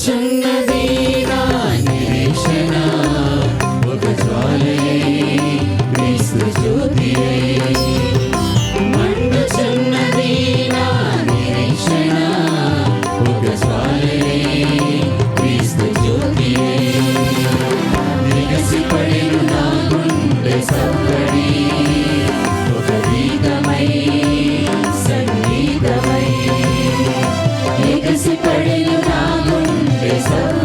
మండుచున్నది నా నిరీక్షణ, ఒక జ్వాలయై క్రీస్తు జ్యోతియై. మండుచున్నది నా నిరీక్షణ, ఒక జ్వాలయై క్రీస్తు జ్యోతియై. ఎగసిపడెను నా గుండె సవ్వడి, ఒక గీతమై సంగీతమై. ఎగసిపడెను నా గుండె సవ్వడి,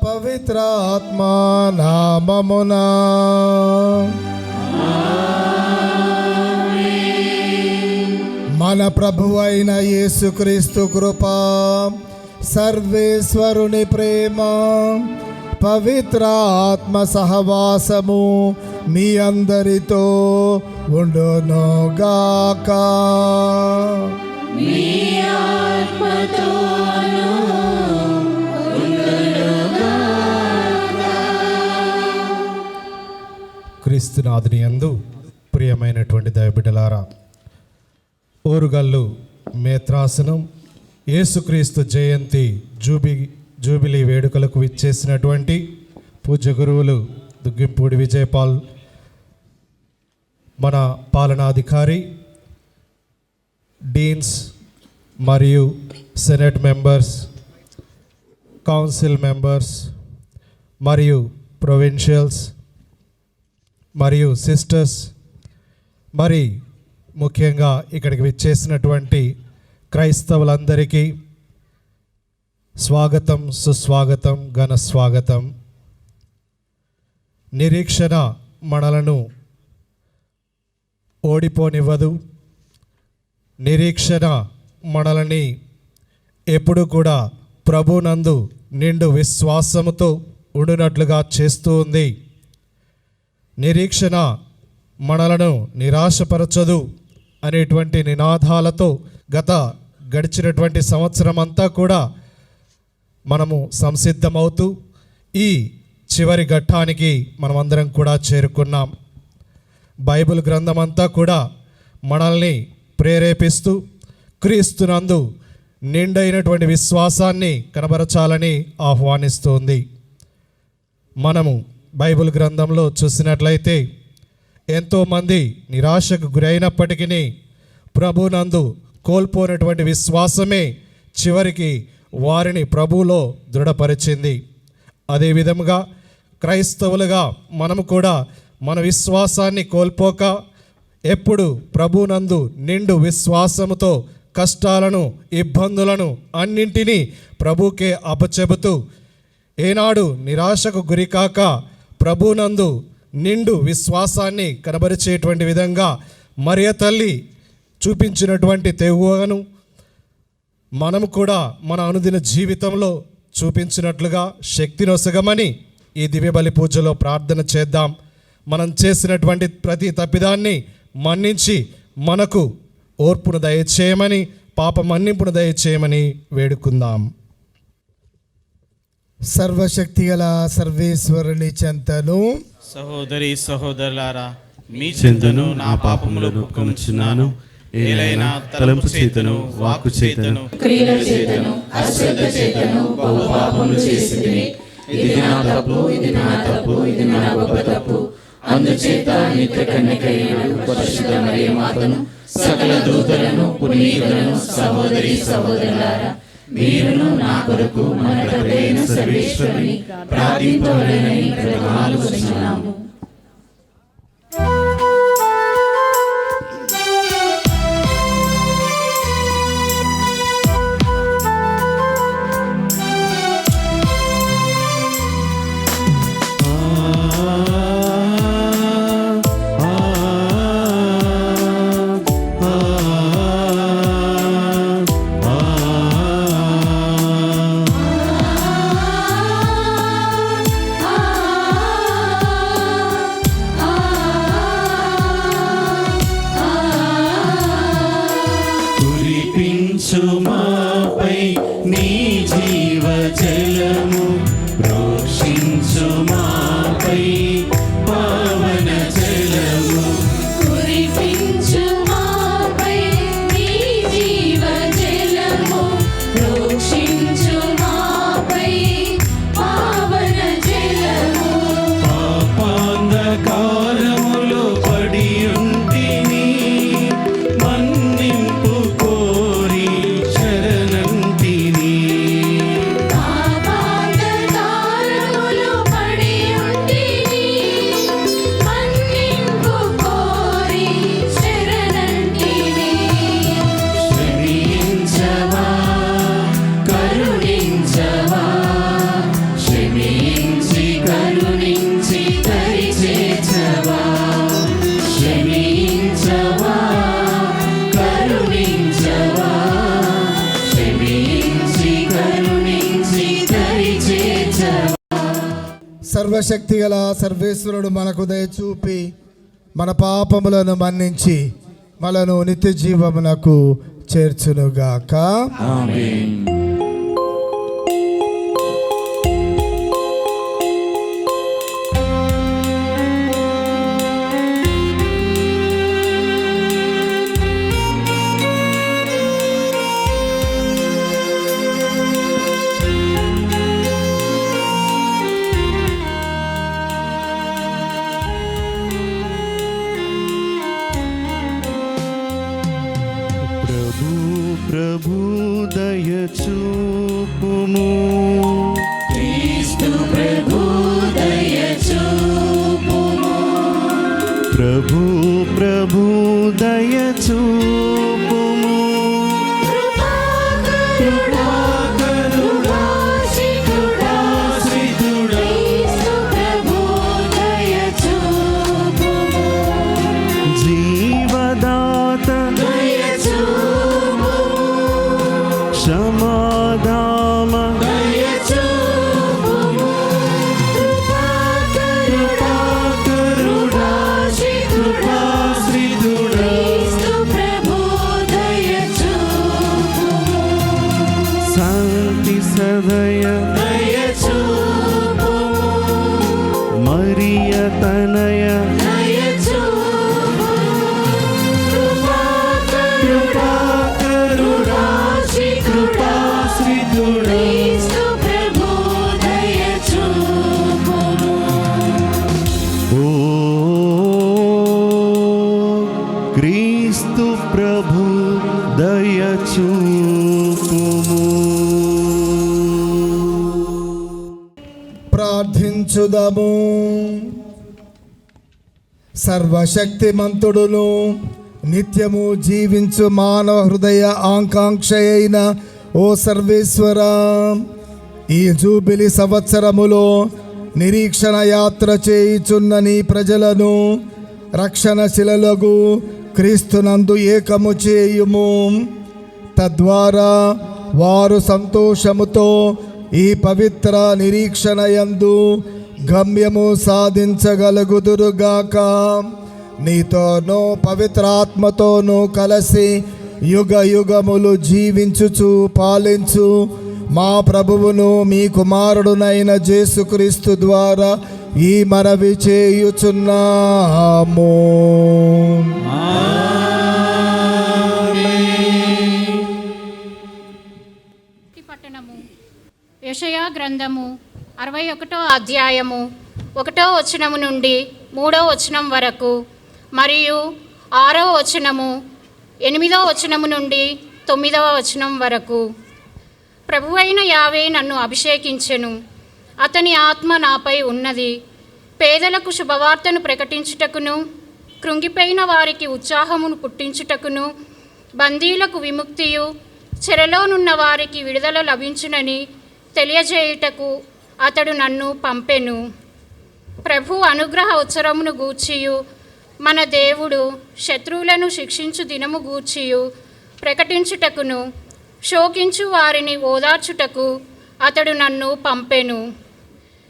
పవిత్ర ఆత్మ నామమునా. మన ప్రభువు అయిన యేసుక్రీస్తు కృప, సర్వేశ్వరుని ప్రేమ, పవిత్ర ఆత్మ సహవాసము మీ అందరితో ఉండునుగాక. క్రీస్తునాథుని యందు ప్రియమైనటువంటి దైవబిడ్డలారా, ఓరుగల్లు మేత్రాసనం యేసుక్రీస్తు జయంతి జూబిలీ వేడుకలకు విచ్చేసినటువంటి పూజ్య గురువులు దుగ్గింపూడి విజయపాల్, మన పాలనాధికారి, డీన్స్ మరియు సెనెట్ మెంబర్స్, కౌన్సిల్ మెంబర్స్ మరియు ప్రొవిన్షియల్స్ మరియు సిస్టర్స్, మరి ముఖ్యంగా ఇక్కడికి విచ్చేసినటువంటి క్రైస్తవులందరికీ స్వాగతం, సుస్వాగతం, ఘన స్వాగతం. నిరీక్షణ మనలను ఓడిపోనివ్వదు. నిరీక్షణ మనల్ని ఎప్పుడు కూడా ప్రభునందు నిండు విశ్వాసముతో ఉండునట్లుగా చేస్తూ ఉంది. నిరీక్షణ మనలను నిరాశపరచదు అనేటువంటి నినాదాలతో గడిచినటువంటి సంవత్సరం అంతా కూడా మనము సంసిద్ధమవుతూ ఈ చివరి ఘట్టానికి మనమందరం కూడా చేరుకున్నాం. బైబిల్ గ్రంథం అంతా కూడా మనల్ని ప్రేరేపిస్తూ క్రీస్తునందు నిండైనటువంటి విశ్వాసాన్ని కనబరచాలని ఆహ్వానిస్తుంది. మనము బైబిల్ గ్రంథంలో చూసినట్లయితే ఎంతోమంది నిరాశకు గురైనప్పటికీ ప్రభునందు కోల్పోయినటువంటి విశ్వాసమే చివరికి వారిని ప్రభువులో దృఢపరిచింది. అదేవిధముగా క్రైస్తవులుగా మనము కూడా మన విశ్వాసాన్ని కోల్పోక ఎప్పుడు ప్రభునందు నిండు విశ్వాసముతో కష్టాలను, ఇబ్బందులను అన్నింటినీ ప్రభుకే అప్పచెబుతూ ఏనాడు నిరాశకు గురికాక ప్రభునందు నిండు విశ్వాసాన్ని కనబరిచేటువంటి విధంగా మరియ తల్లి చూపించినటువంటి తెగువను మనము కూడా మన అనుదిన జీవితంలో చూపించినట్లుగా శక్తినొసగమని ఈ దివ్యబలి పూజలో ప్రార్థన చేద్దాం. మనం చేసినటువంటి ప్రతి తప్పిదాన్ని మన్నించి మనకు ఓర్పును దయచేయమని, పాప మన్నింపును దయచేయమని వేడుకుందాం. సర్వశక్తి గల సర్వేశ్వరుని చెంతను, సహోదరి సహోదరులారా, మీ చెంతను నా పాపములను ఒప్పుకొనుచున్నాను. ఏలైనా తలంపు చేతను, వాక్కు చేతను, క్రియల చేతను, అశ్రద్ధ చేతను బహు పాపములు చేసితిని. ఇది నా తప్పు, ఇది నా తప్పు, ఇది నా గొప్ప తప్పు. అందుచేత నిత్య కన్యకైన పరిశుద్ధ మరియ మాతను, సకల దూతలను, పునీతులను, సహోదరి సహోదరులారా, మీరును నా కొరకు మన ప్రభువైన సర్వేశ్వరుని ప్రార్థింపవలెనని ప్రతిమాలు వచ్చున్నాము. సర్వశక్తి గల సర్వేశ్వరుడు మనకు దయచూపి మన పాపములను మన్నించి మనను నిత్య జీవమునకు చేర్చునుగాక. ఆమేన్. ప్రభు దయచూపుము. క్రీస్తు ప్రభు దయచూపుము. ప్రభు దయచూపుము. జీవదాత క్షమాదామ శాంతి సదయ మరియ తనయ క్రీస్తు ప్రభు దయచూపుము. ప్రార్థించుదము. సర్వశక్తిమంతుడును నిత్యము జీవించు మానవ హృదయ ఆకాంక్ష అయిన ఓ సర్వేశ్వర, ఈ జూబిలి సంవత్సరములో నిరీక్షణ యాత్ర చేయుచున్న నీ ప్రజలను రక్షణ శిలలకు క్రీస్తునందు ఏకము చేయుము. తద్వారా వారు సంతోషముతో ఈ పవిత్ర నిరీక్షణ యందు గమ్యము సాధించగలుగుదురుగాక. నీతోనూ పవిత్రాత్మతోనూ కలిసి యుగ యుగములు జీవించుచు పాలించు మా ప్రభువును మీ కుమారుడునైన యేసుక్రీస్తు ద్వారా ఈ మనవి చేయుచున్నాము. పట్టణము యెషయా గ్రంథము 61వ అధ్యాయము 1వ వచనము నుండి 3వ వచనం వరకు మరియు 6వ వచనము 8వ వచనము నుండి 9వ వచనం వరకు. ప్రభువైన యావే నన్ను అభిషేకించెను, అతని ఆత్మ నాపై ఉన్నది. పేదలకు శుభవార్తను ప్రకటించుటకును, కృంగిపోయిన వారికి ఉత్సాహమును పుట్టించుటకును, బందీలకు విముక్తియు, చెరలోనున్న వారికి విడుదల లభించునని తెలియజేయుటకు అతడు నన్ను పంపెను. ప్రభు అనుగ్రహ ఉత్సరమును గూర్చియు, మన దేవుడు శత్రువులను శిక్షించు దినము గూర్చియు ప్రకటించుటకును, శోకించు వారిని ఓదార్చుటకు అతడు నన్ను పంపెను.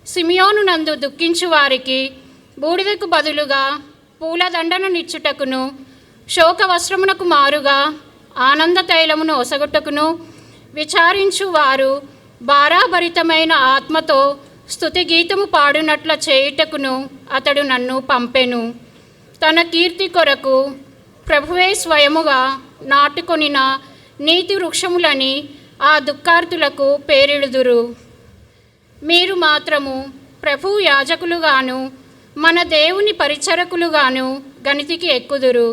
సిమియోను నందు దుఃఖించు వారికి బూడిదకు బదులుగా పూలదండననిచ్చుటకును, శోక వస్త్రమునకు మారుగా ఆనంద తైలమును ఒసగుటకును, విచారించు వారు భారాభరితమైన ఆత్మతో స్తుతి గీతము పాడునట్ల చేయుటకును అతడు నన్ను పంపెను. తన కీర్తి కొరకు ప్రభువే స్వయముగా నాటుకొనిన నీతి వృక్షములని ఆ దుఃఖార్తులకు పేరిడుదురు. మీరు మాత్రము ప్రభు యాజకులుగాను మన దేవుని పరిచరకులుగాను గణితికి ఎక్కుదురు.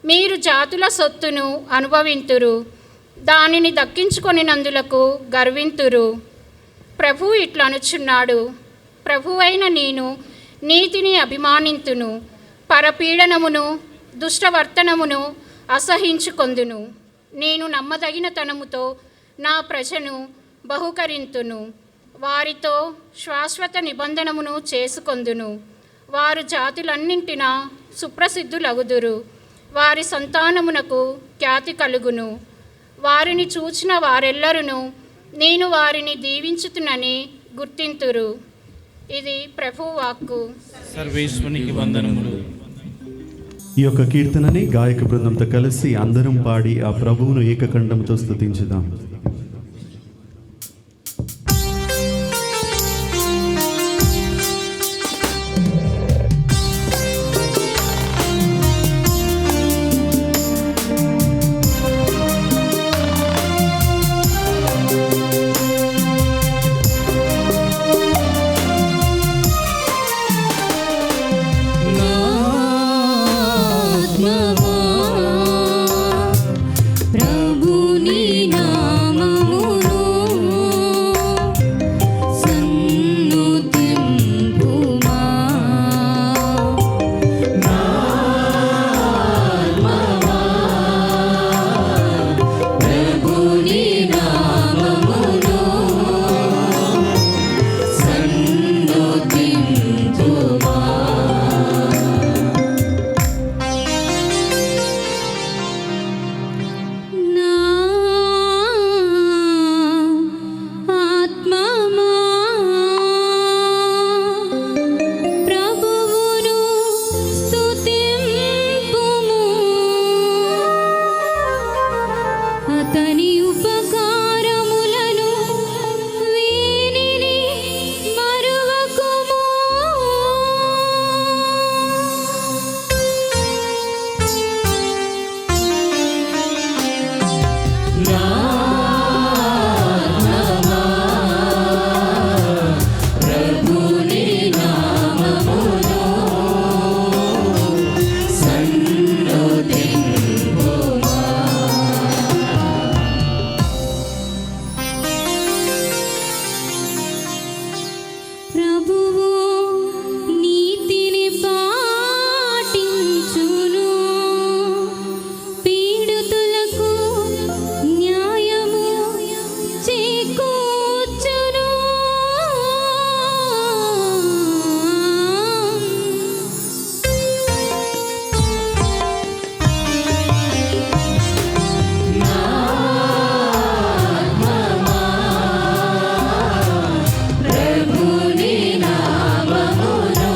మీరు జాతుల సొత్తును అనుభవింతురు, దానిని దక్కించుకొనినందులకు గర్వింతురు. ప్రభు ఇట్లనుచున్నాడు, ప్రభువైన నేను నీతిని అభిమానింతును, పరపీడనమును దుష్టవర్తనమును అసహించుకొందును. నేను నమ్మదగిన తనముతో నా ప్రజను బహుకరింతును, వారితో శాశ్వత నిబంధనమును చేసుకొందును. వారు జాతులన్నింటిన సుప్రసిద్ధులగుదురు, వారి సంతానమునకు ఖ్యాతి కలుగును. వారిని చూచిన వారెల్లరును నేను వారిని దీవించుతునని గుర్తింతురు. ఇది ప్రభు వాక్కు. సర్వేశ్వరునికి వందనములు. ఈ యొక్క కీర్తనని గాయక బృందంతో కలిసి అందరం పాడి ఆ ప్రభువును ఏకకంఠంతో స్తుతించుదాం. ప్రభుని నామమును సన్నుతింపుమా. ప్రభుని నామమును సన్నుతింపుమా. నా ఆత్మమా ప్రభువును స్తుతింపుము. అతని ఉపకారములను వీనిని మరువకుము. ప్రభుని నామమును సన్నుతింపుమా. ప్రభువు నీతిని పాటించును. పీడితులకు న్యాయము చేకూర్చును. ప్రభుని నామమును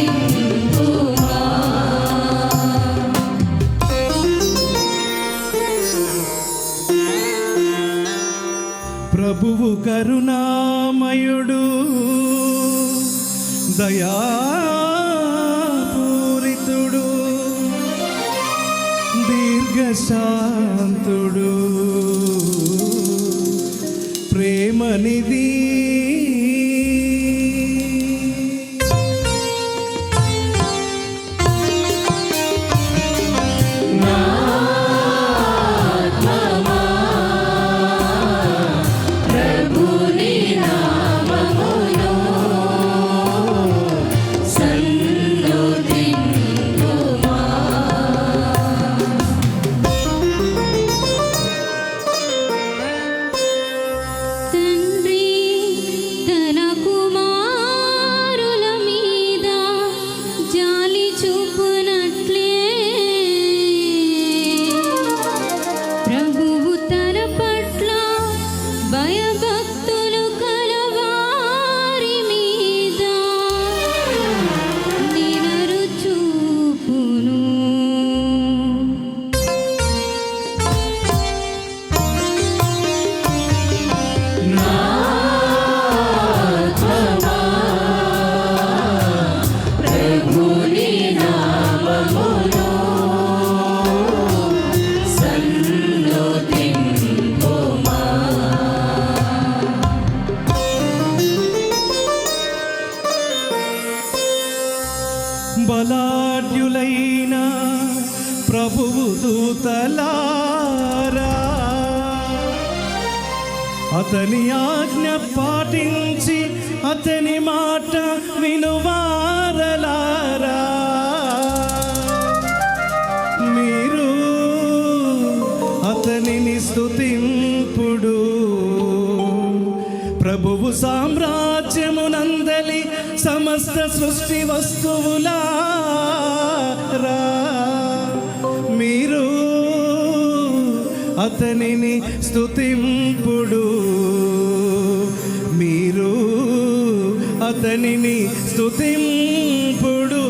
సన్నుతింపుమా. ప్రభువు కరుణామయుడు దయాపూరితుడు దీర్ఘశాంతుడు ప్రేమనిధి. ప్రభుని నామమును సన్నుతింపుమా. తండ్రి తన కుమారుల మీద జాలి చూపునట్లే ప్రభువు తన పట్ల భయభక్తులు కలవారి మీద నినరు చూపును. ప్రభుని నామమును సన్నుతింపుమా. బలాఢ్యులైన ప్రభువు దూతలారా అతని ఆజ్ఞ పాటించి అతని మాట వినువారలారా. మీరు అతనిని స్తుతింపుడు. ప్రభువు సామ్రాజ్యమునందలి సమస్త సృష్టి వస్తువులారా మీరు అతనిని స్తుతింపుడు. అతనిని స్తుతింపుడు.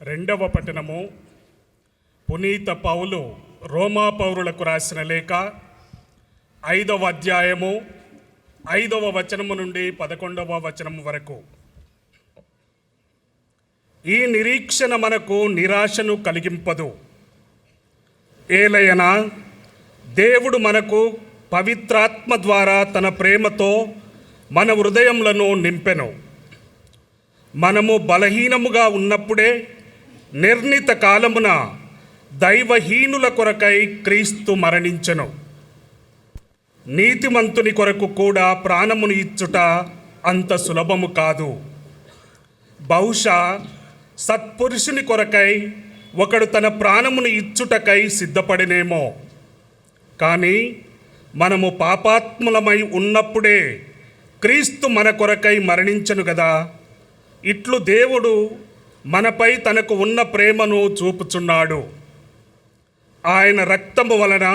రెండవ పట్టణము పునీత పౌలు రోమా పౌరులకు రాసిన లేఖ 5వ అధ్యాయము 5వ వచనము నుండి 11వ వచనము వరకు. ఈ నిరీక్షణ మనకు నిరాశను కలిగింపదు. ఏలయనా దేవుడు మనకు పవిత్రాత్మ ద్వారా తన ప్రేమతో మన హృదయములను నింపెను. మనము బలహీనముగా ఉన్నప్పుడే నిర్ణీత కాలమున దైవహీనుల కొరకై క్రీస్తు మరణించెను. నీతిమంతుని కొరకు కూడా ప్రాణమును ఇచ్చుట అంత సులభము కాదు. బహుశా సత్పురుషుని కొరకై ఒకడు తన ప్రాణమును ఇచ్చుటకై సిద్ధపడినేమో. కానీ మనము పాపాత్ములమై ఉన్నప్పుడే క్రీస్తు మన కొరకై మరణించెను కదా. ఇట్లు దేవుడు మనపై తనకు ఉన్న ప్రేమను చూపుచున్నాడు. ఆయన రక్తము వలన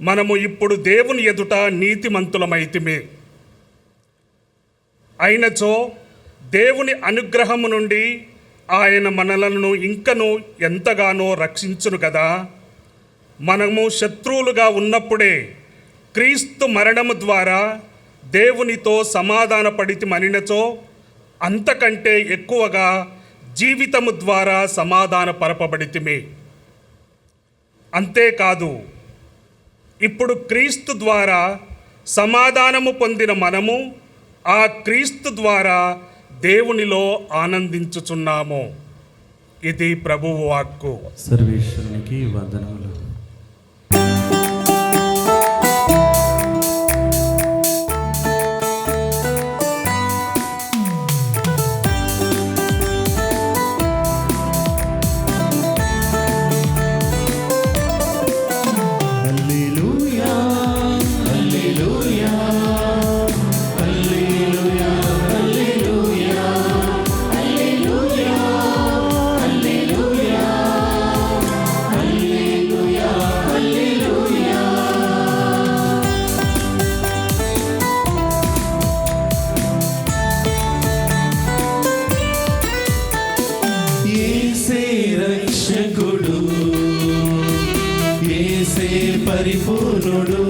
మనము ఇప్పుడు దేవుని ఎదుట నీతిమంతులమైతిమి. అయినచో దేవుని అనుగ్రహము నుండి ఆయన మనలను ఇంకను ఎంతగానో రక్షించును కదా. మనము శత్రువులుగా ఉన్నప్పుడే క్రీస్తు మరణము ద్వారా దేవునితో సమాధానపడితిమనినచో అంతకంటే ఎక్కువగా జీవితము ద్వారా సమాధానపరపబడితిమి. అంతేకాదు, ఇప్పుడు క్రీస్తు ద్వారా సమాధానము పొందిన మనము ఆ క్రీస్తు ద్వారా దేవునిలో ఆనందించుచున్నాము. ఇది ప్రభువు వాక్కు. సర్వేశ్వరునికి వందనములు. పరిపూర్ణుడు,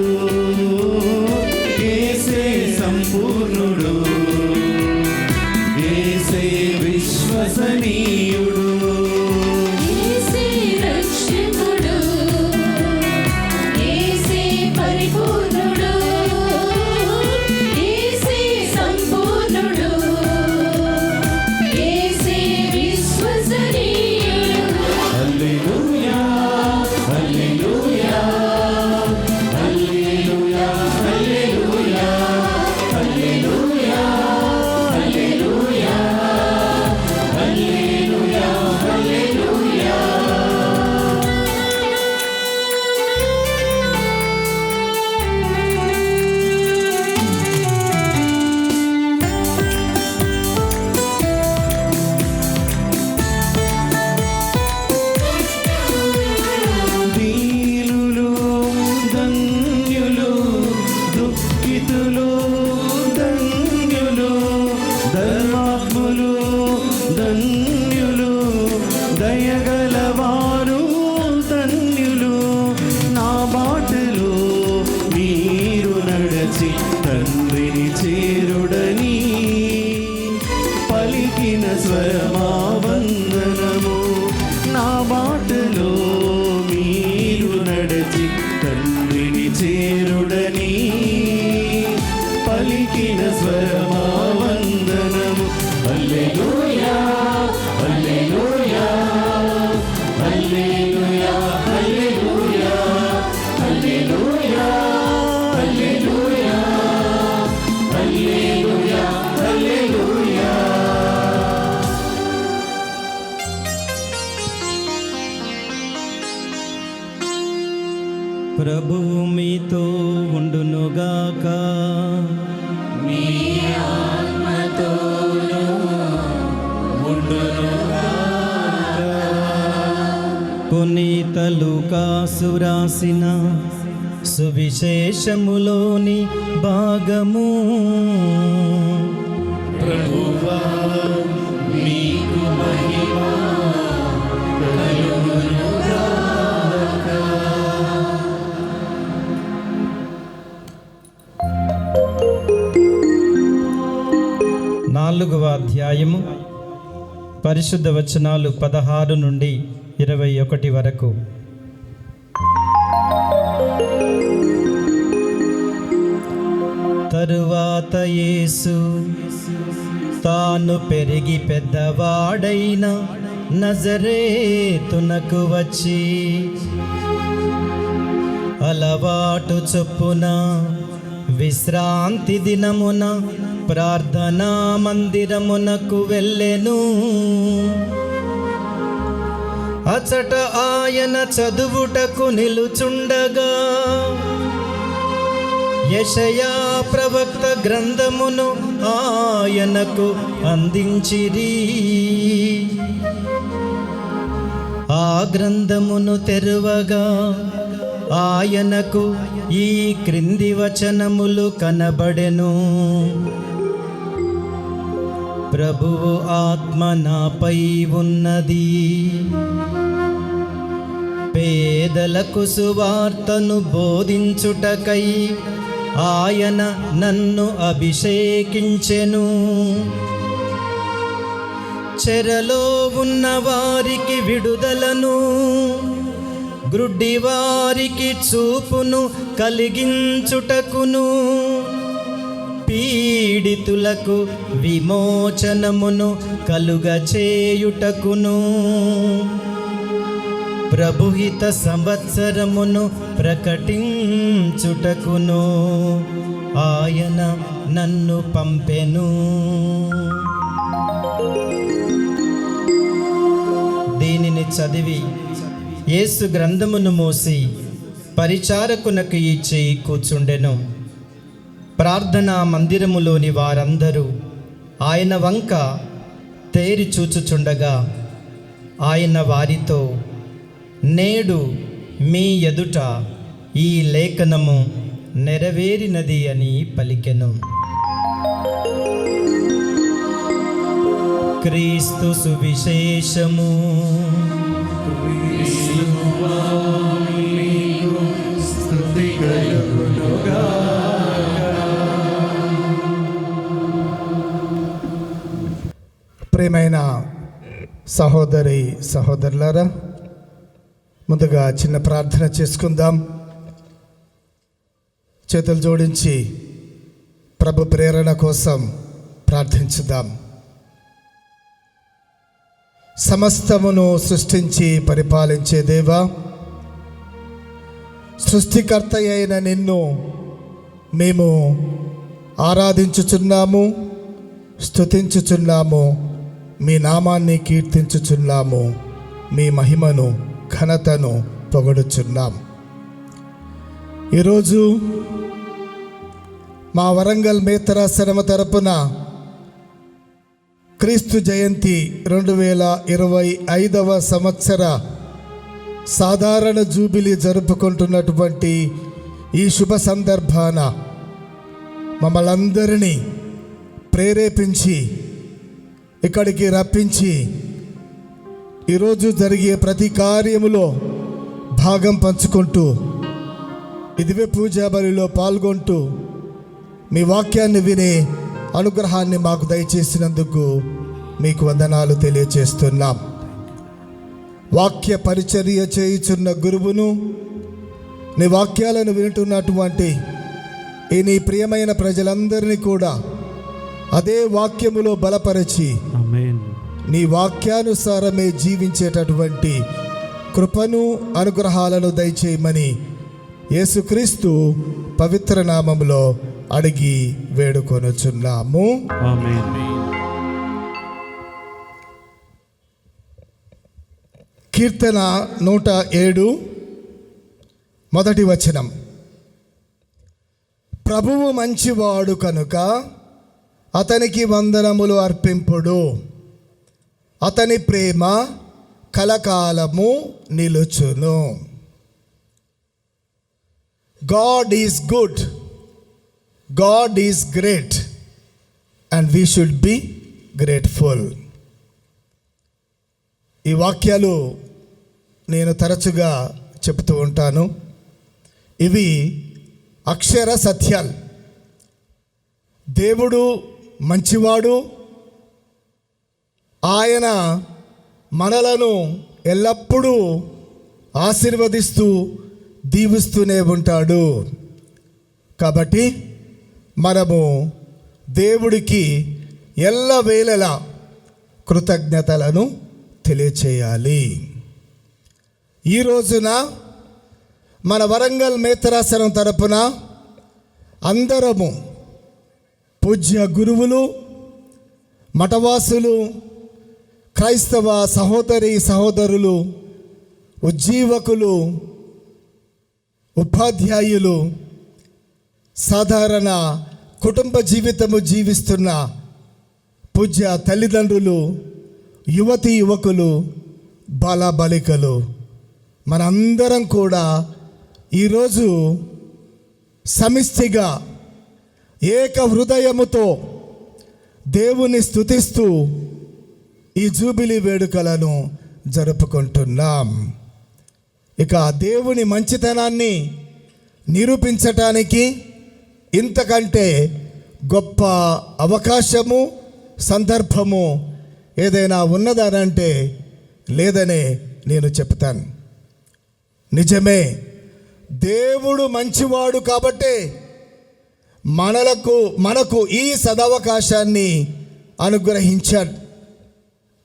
యేసే సంపూర్ణుడు, యేసే విశ్వసనీయుడు, యేసే రక్షకుడు, యేసే పరిపూర్ణుడు, యేసే సంపూర్ణుడు, యేసే విశ్వసనీయుడు. హల్లెలూయా హల్లెలూయా పలికిన స్వరమా వందనము. హల్లెలూయా ప్రభువు మీతో ఉండునుగాక. మీ ఆత్మతోనూ ఉండునుగాక. పునీత లూకాసు రాసిన సువిశేషములోని భాగము. ప్రభువా మీకు మహిమ కలుగునుగాక. నాలుగవ అధ్యాయము పరిశుద్ధ వచనాలు 16 నుండి 21 వరకు. తరువాత యేసు తాను పెరిగి పెద్దవాడైన నజరేతునకు వచ్చి అలవాటు చొప్పున విశ్రాంతి దినమున ప్రార్థనా మందిరమునకు వెళ్ళెను. అచట ఆయన చదువుటకు నిలుచుండగా యెషయా ప్రవక్త గ్రంథమును ఆయనకు అందించిరి. ఆ గ్రంథమును తెరువగా ఆయనకు ఈ క్రింది వచనములు కనబడెను. ప్రభువు ఆత్మ నాపై ఉన్నది, పేదలకు సువార్తను బోధించుటకై ఆయన నన్ను అభిషేకించెను. చెరలో ఉన్న వారికి విడుదలను, గ్రుడ్డివారికి చూపును కలిగించుటకును, పీడితులకు విమోచనమును కలుగచేయుటకును, ప్రభుహిత సంవత్సరమును ప్రకటించుటకును ఆయన నన్ను పంపెను. దీనిని చదివి యేసు గ్రంథమును మోసి పరిచారకునకు ఇచ్చి కూర్చుండెను. ప్రార్థనా మందిరములోని వారందరూ ఆయన వంక తేరి చూచుచుండగా ఆయన వారితో, నేడు మీ ఎదుట ఈ లేఖనము నెరవేరినది అని పలికెను. క్రీస్తు సువిశేషము. ప్రియమైన సహోదరి సహోదరులారా, ముందుగా చిన్న ప్రార్థన చేసుకుందాం. చేతులు జోడించి ప్రభు ప్రేరణ కోసం ప్రార్థించుదాం. సమస్తమును సృష్టించి పరిపాలించే దేవా, సృష్టికర్త అయిన నిన్ను మేము ఆరాధించుచున్నాము, స్తుతించుచున్నాము, మీ నామాన్ని కీర్తించుచున్నాము, మీ మహిమను ఘనతను పొగడుచున్నాం. ఈరోజు మా వరంగల్ మేతరాశ్రమ తరపున క్రీస్తు జయంతి 2025వ సంవత్సర సాధారణ జూబిలీ జరుపుకుంటున్నటువంటి ఈ శుభ సందర్భాన మమ్మల్ని అందరినీ ప్రేరేపించి ఇక్కడికి రప్పించి ఈరోజు జరిగే ప్రతి కార్యములో భాగం పంచుకుంటూ ఇదివే పూజా బలిలో పాల్గొంటూ మీ వాక్యాన్ని వినే అనుగ్రహాన్ని మాకు దయచేసినందుకు మీకు వందనాలు తెలియచేస్తున్నాం. వాక్య పరిచర్య చేయుచున్న గురువును, నీ వాక్యాలను వింటున్నటువంటి ఈ నీ ప్రియమైన ప్రజలందరినీ కూడా అదే వాక్యములో బలపరిచి ఆమేన్. నీ వాక్యానుసారమే జీవించేటటువంటి కృపను అనుగ్రహాలను దయచేయమని యేసుక్రీస్తు పవిత్ర నామములో అడిగి వేడుకొనుచున్నాము. ఆమేన్. కీర్తన 107 మొదటి వచనం, ప్రభువు మంచివాడు కనుక అతనికి వందనములు అర్పింపుడు, అతని ప్రేమ కలకాలము నిలుచును. God is good, God is great, and we should be grateful. ఈ వాక్యాలు నేను తరచుగా చెప్తూ ఉంటాను. ఇవి అక్షర సత్యాలు. దేవుడు మంచివాడు, ఆయన మనలను ఎల్లప్పుడూ ఆశీర్వదిస్తూ దీవిస్తూనే ఉంటాడు. కాబట్టి మనము దేవుడికి ఎల్లవేళలా కృతజ్ఞతలను తెలియచేయాలి. ఈ రోజున మన వరంగల్ మేత్రాసనం తరపున అందరము పూజ్య గురువులు, మఠవాసులు, క్రైస్తవ సహోదరి సహోదరులు, ఉజ్జీవకులు, ఉపాధ్యాయులు, సాధారణ కుటుంబ జీవితము జీవిస్తున్న పూజ్య తల్లిదండ్రులు, యువతీ యువకులు, బాలబాలికలు, మనందరం కూడా ఈరోజు సమిష్టిగా ఏక హృదయముతో దేవుని స్తుతిస్తూ ఈ జూబిలీ వేడుకలను జరుపుకుంటున్నాం. ఇక దేవుని మంచితనాన్ని నిరూపించటానికి ఇంతకంటే గొప్ప అవకాశము, సందర్భము ఏదైనా ఉన్నదనంటే లేదనే నేను చెప్తాను. నిజమే, దేవుడు మంచివాడు కాబట్టే మనకు ఈ సదవకాశాన్ని అనుగ్రహించాడు.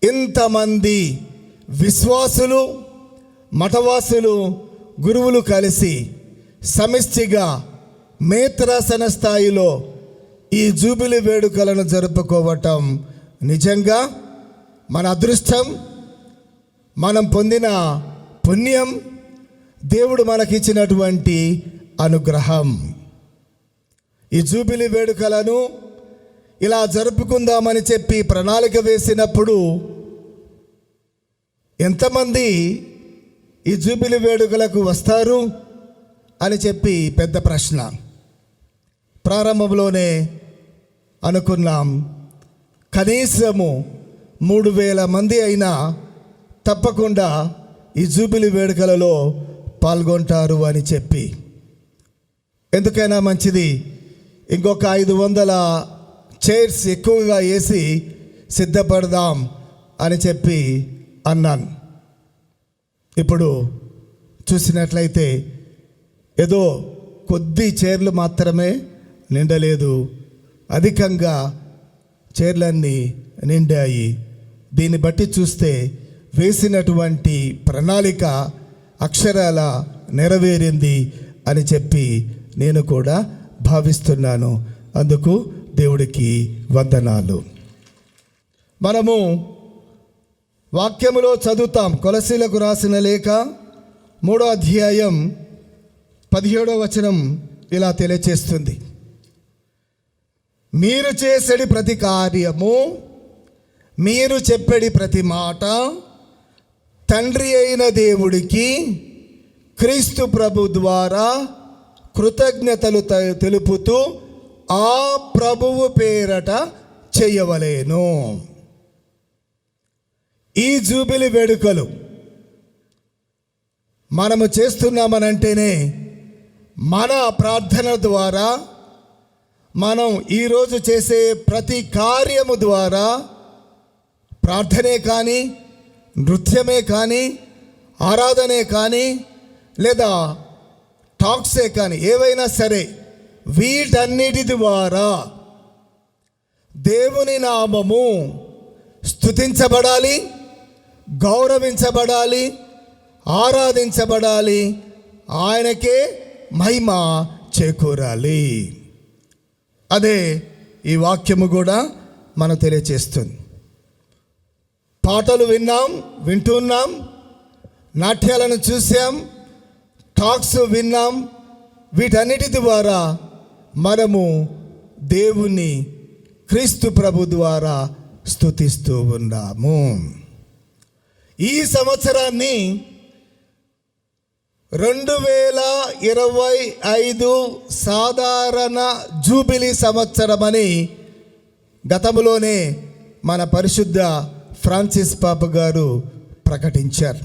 ఇంతమంది విశ్వాసులు, మఠవాసులు, గురువులు కలిసి సమిష్టిగా మేత్రాసన స్థాయిలో ఈ జూబిలీ వేడుకలను జరుపుకోవటం నిజంగా మన అదృష్టం, మనం పొందిన పుణ్యం, దేవుడు మనకిచ్చినటువంటి అనుగ్రహం. ఈ జూబిలీ వేడుకలను ఇలా జరుపుకుందామని చెప్పి ప్రణాళిక వేసినప్పుడు ఎంతమంది ఈ జూబిలీ వేడుకలకు వస్తారు అని చెప్పి పెద్ద ప్రశ్న. ప్రారంభంలోనే అనుకున్నాం, కనీసము 3000 మంది అయినా తప్పకుండా ఈ జూబిలీ వేడుకలలో పాల్గొంటారు అని చెప్పి. ఎందుకైనా మంచిది ఇంకొక 500 చైర్స్ ఎక్కువగా వేసి సిద్ధపడదాం అని చెప్పి అన్నాను. ఇప్పుడు చూసినట్లయితే ఏదో కొద్ది చైర్లు మాత్రమే నిండలేదు, అధికంగా చైర్లన్నీ నిండాయి. దీన్ని బట్టి చూస్తే వేసినటువంటి ప్రణాళిక అక్షరాల నెరవేరింది అని చెప్పి నేను కూడా భావిస్తున్నాను. అందుకు దేవుడికి వందనాలు. మనము వాక్యములో చదువుతాం. కొలసీలకు రాసిన లేఖ 3వ అధ్యాయం 17వ వచనం ఇలా తెలియచేస్తుంది, మీరు చేసేడి ప్రతి కార్యము, మీరు చెప్పేడి ప్రతి మాట తండ్రి అయిన దేవుడికి క్రీస్తు ప్రభు ద్వారా కృతజ్ఞతలు తెలుపుతూ ఆ ప్రభువు పేరట చేయవలేను. ఈ జూబిలీ వేడుకలు మనము చేస్తున్నామనంటేనే మన ప్రార్థన ద్వారా, మనం ఈరోజు చేసే ప్రతి కార్యము ద్వారా, ప్రార్థనే కానీ, నృత్యమే కానీ, ఆరాధనే కానీ, లేదా టాక్సే కానీ, ఏవైనా సరే వీటన్నిటి ద్వారా దేవుని నామము స్తుతించబడాలి, గౌరవించబడాలి, ఆరాధించబడాలి, ఆయనకే మహిమ చేకూరాలి. అదే ఈ వాక్యము కూడా మనం తెలియచేస్తుంది. పాటలు వింటున్నాం, నాట్యాలను చూసాం, టాక్స్ విన్నాం. వీటన్నిటి ద్వారా మనము దేవుని క్రీస్తు ప్రభు ద్వారా స్తుతిస్తూ ఉన్నాము. ఈ సంవత్సరాన్ని 2025 సాధారణ జూబిలీ సంవత్సరమని గతంలోనే మన పరిశుద్ధ ఫ్రాన్సిస్ పాప గారు ప్రకటించారు.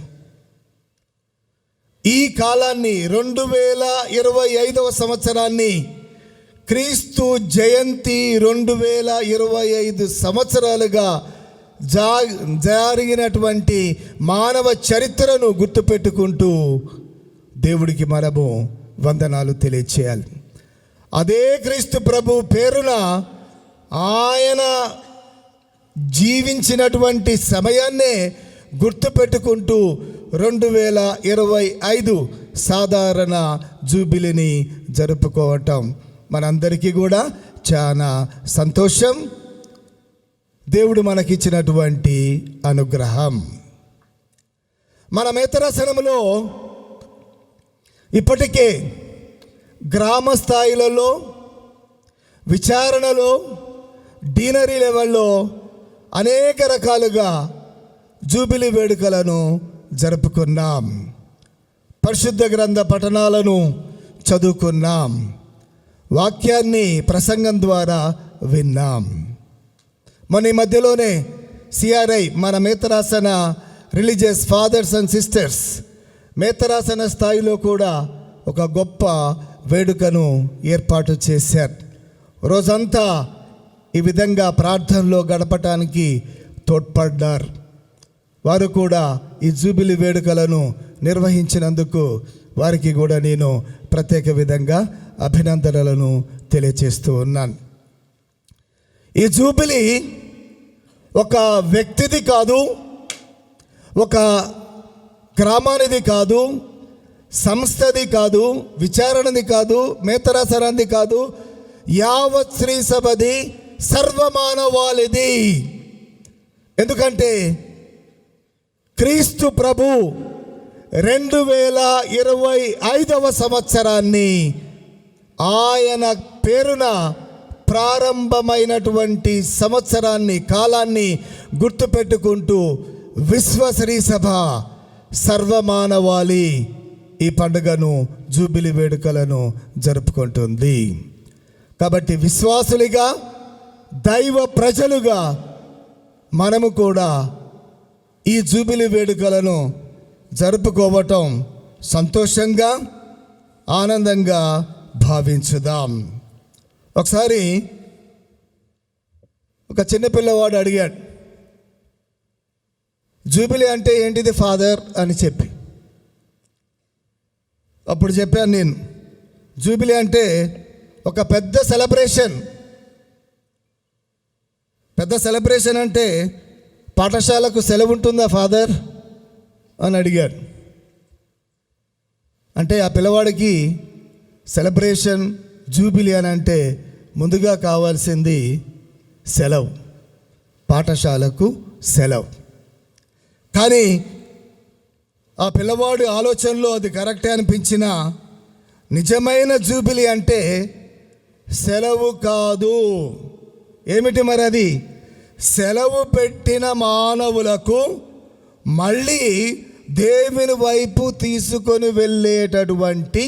ఈ కాలాన్ని 2025వ సంవత్సరాన్ని క్రీస్తు జయంతి 2025 సంవత్సరాలుగా జరిగినటువంటి మానవ చరిత్రను గుర్తుపెట్టుకుంటూ దేవుడికి మనము వందనాలు తెలియచేయాలి. అదే క్రీస్తు ప్రభు పేరున ఆయన జీవించినటువంటి సమయాన్నే గుర్తుపెట్టుకుంటూ 2025 సాధారణ జూబిలీని జరుపుకోవటం మనందరికీ కూడా చాలా సంతోషం. దేవుడు మనకిచ్చినటువంటి అనుగ్రహం. మన మేతరాసనంలో ఇప్పటికే గ్రామ స్థాయిలలో, విచారణలో, డీనరీ లెవెల్లో అనేక రకాలుగా జూబిలీ వేడుకలను జరుపుకున్నాం. పరిశుద్ధ గ్రంథ పఠనాలను చదువుకున్నాం. వాక్యాన్ని ప్రసంగం ద్వారా విన్నాం. మన ఈ మధ్యలోనే సిఆర్ఐ మన మేతరాసన రిలీజియస్ ఫాదర్స్ అండ్ సిస్టర్స్ మేతరాసన స్థాయిలో కూడా ఒక గొప్ప వేడుకను ఏర్పాటు చేశారు. రోజంతా ఈ విధంగా ప్రార్థనలో గడపటానికి తోడ్పడ్డారు. వారు కూడా ఈ జూబిలీ వేడుకలను నిర్వహించినందుకు వారికి కూడా నేను ప్రత్యేక విధంగా అభినందనలను తెలియచేస్తూ ఉన్నాను. ఈ జూబిలీ ఒక వ్యక్తిది కాదు, ఒక గ్రామానిది కాదు, సంస్థది కాదు, విచారణది కాదు, మేతరాసనాది కాదు, యావత్ శ్రీ సభది, సర్వమానవాళిది. ఎందుకంటే క్రీస్తు ప్రభు 2025వ సంవత్సరాన్ని ఆయన పేరున ప్రారంభమైనటువంటి సంవత్సరాన్ని, కాలాన్ని గుర్తుపెట్టుకుంటూ విశ్వశ్రీ సభ సర్వమానవాళి ఈ పండుగను, జూబిలీ వేడుకలను జరుపుకుంటుంది. కాబట్టి విశ్వాసులుగా, దైవ ప్రజలుగా మనము కూడా ఈ జూబిలీ వేడుకలను జరుపుకోవటం సంతోషంగా, ఆనందంగా భావించుదాం. ఒకసారి ఒక చిన్నపిల్లవాడు అడిగాడు, జూబిలీ అంటే ఏంటిది ఫాదర్ అని చెప్పి. అప్పుడు చెప్పాను నేను, జూబిలీ అంటే ఒక పెద్ద సెలబ్రేషన్. పెద్ద సెలబ్రేషన్ అంటే పాఠశాలకు సెలవు ఉంటుందా ఫాదర్ అని అడిగాడు. అంటే ఆ పిల్లవాడికి సెలబ్రేషన్, జూబిలీ అని అంటే ముందుగా కావాల్సింది సెలవు, పాఠశాలకు సెలవు. కానీ ఆ పిల్లవాడి ఆలోచనలో అది కరెక్టే అనిపించిన, నిజమైన జూబిలీ అంటే సెలవు కాదు. ఏమిటి మరి అది? సెలవు పెట్టిన మానవులకు మళ్ళీ దేవుని వైపు తీసుకొని వెళ్ళేటటువంటి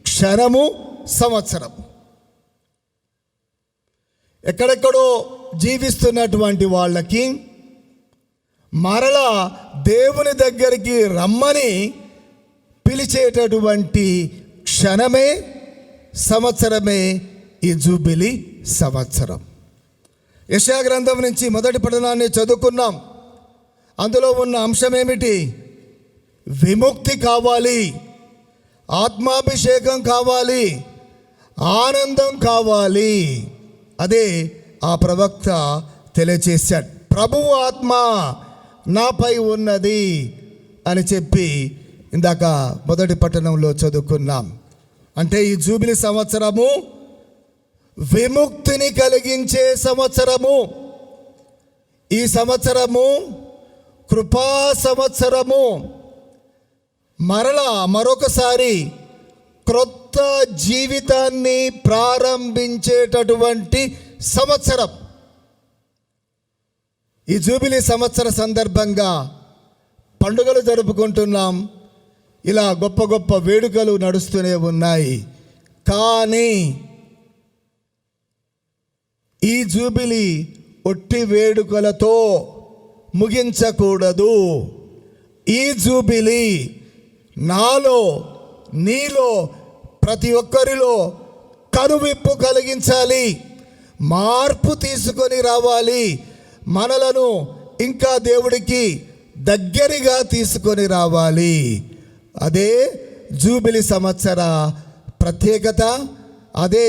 క్షణము, సంవత్సరం. ఎక్కడెక్కడో జీవిస్తున్నటువంటి వాళ్ళకి మరలా దేవుని దగ్గరికి రమ్మని పిలిచేటటువంటి క్షణమే, సంవత్సరమే ఈ జూబిలీ సంవత్సరం. యెషయా గ్రంథం నుంచి మొదటి పఠనాన్ని చదువుకున్నాం. అందులో ఉన్న అంశం ఏమిటి? విముక్తి కావాలి, ఆత్మాభిషేకం కావాలి, ఆనందం కావాలి. అదే ఆ ప్రవక్త తెలియచేశాడు. ప్రభువు ఆత్మ నాపై ఉన్నది అని చెప్పి ఇందాక మొదటి పట్టణంలో చదువుకున్నాం. అంటే ఈ జూబిలీ సంవత్సరము విముక్తిని కలిగించే సంవత్సరము. ఈ సంవత్సరము కృపా సంవత్సరము. మరలా మరొకసారి క్రొత్త జీవితాన్ని ప్రారంభించేటటువంటి సంవత్సరం. ఈ జూబిలీ సంవత్సర సందర్భంగా పండుగలు జరుపుకుంటున్నాం. ఇలా గొప్ప గొప్ప వేడుకలు నడుస్తూనే ఉన్నాయి. కానీ ఈ జూబిలీ ఒట్టి వేడుకలతో ముగించకూడదు. ఈ జూబిలీ నాలో, నీలో, ప్రతి ఒక్కరిలో కనువిప్పు కలిగించాలి, మార్పు తీసుకొని రావాలి, మనలను ఇంకా దేవుడికి దగ్గరగా తీసుకొని రావాలి. అదే జూబిలీ సంవత్సర ప్రత్యేకత, అదే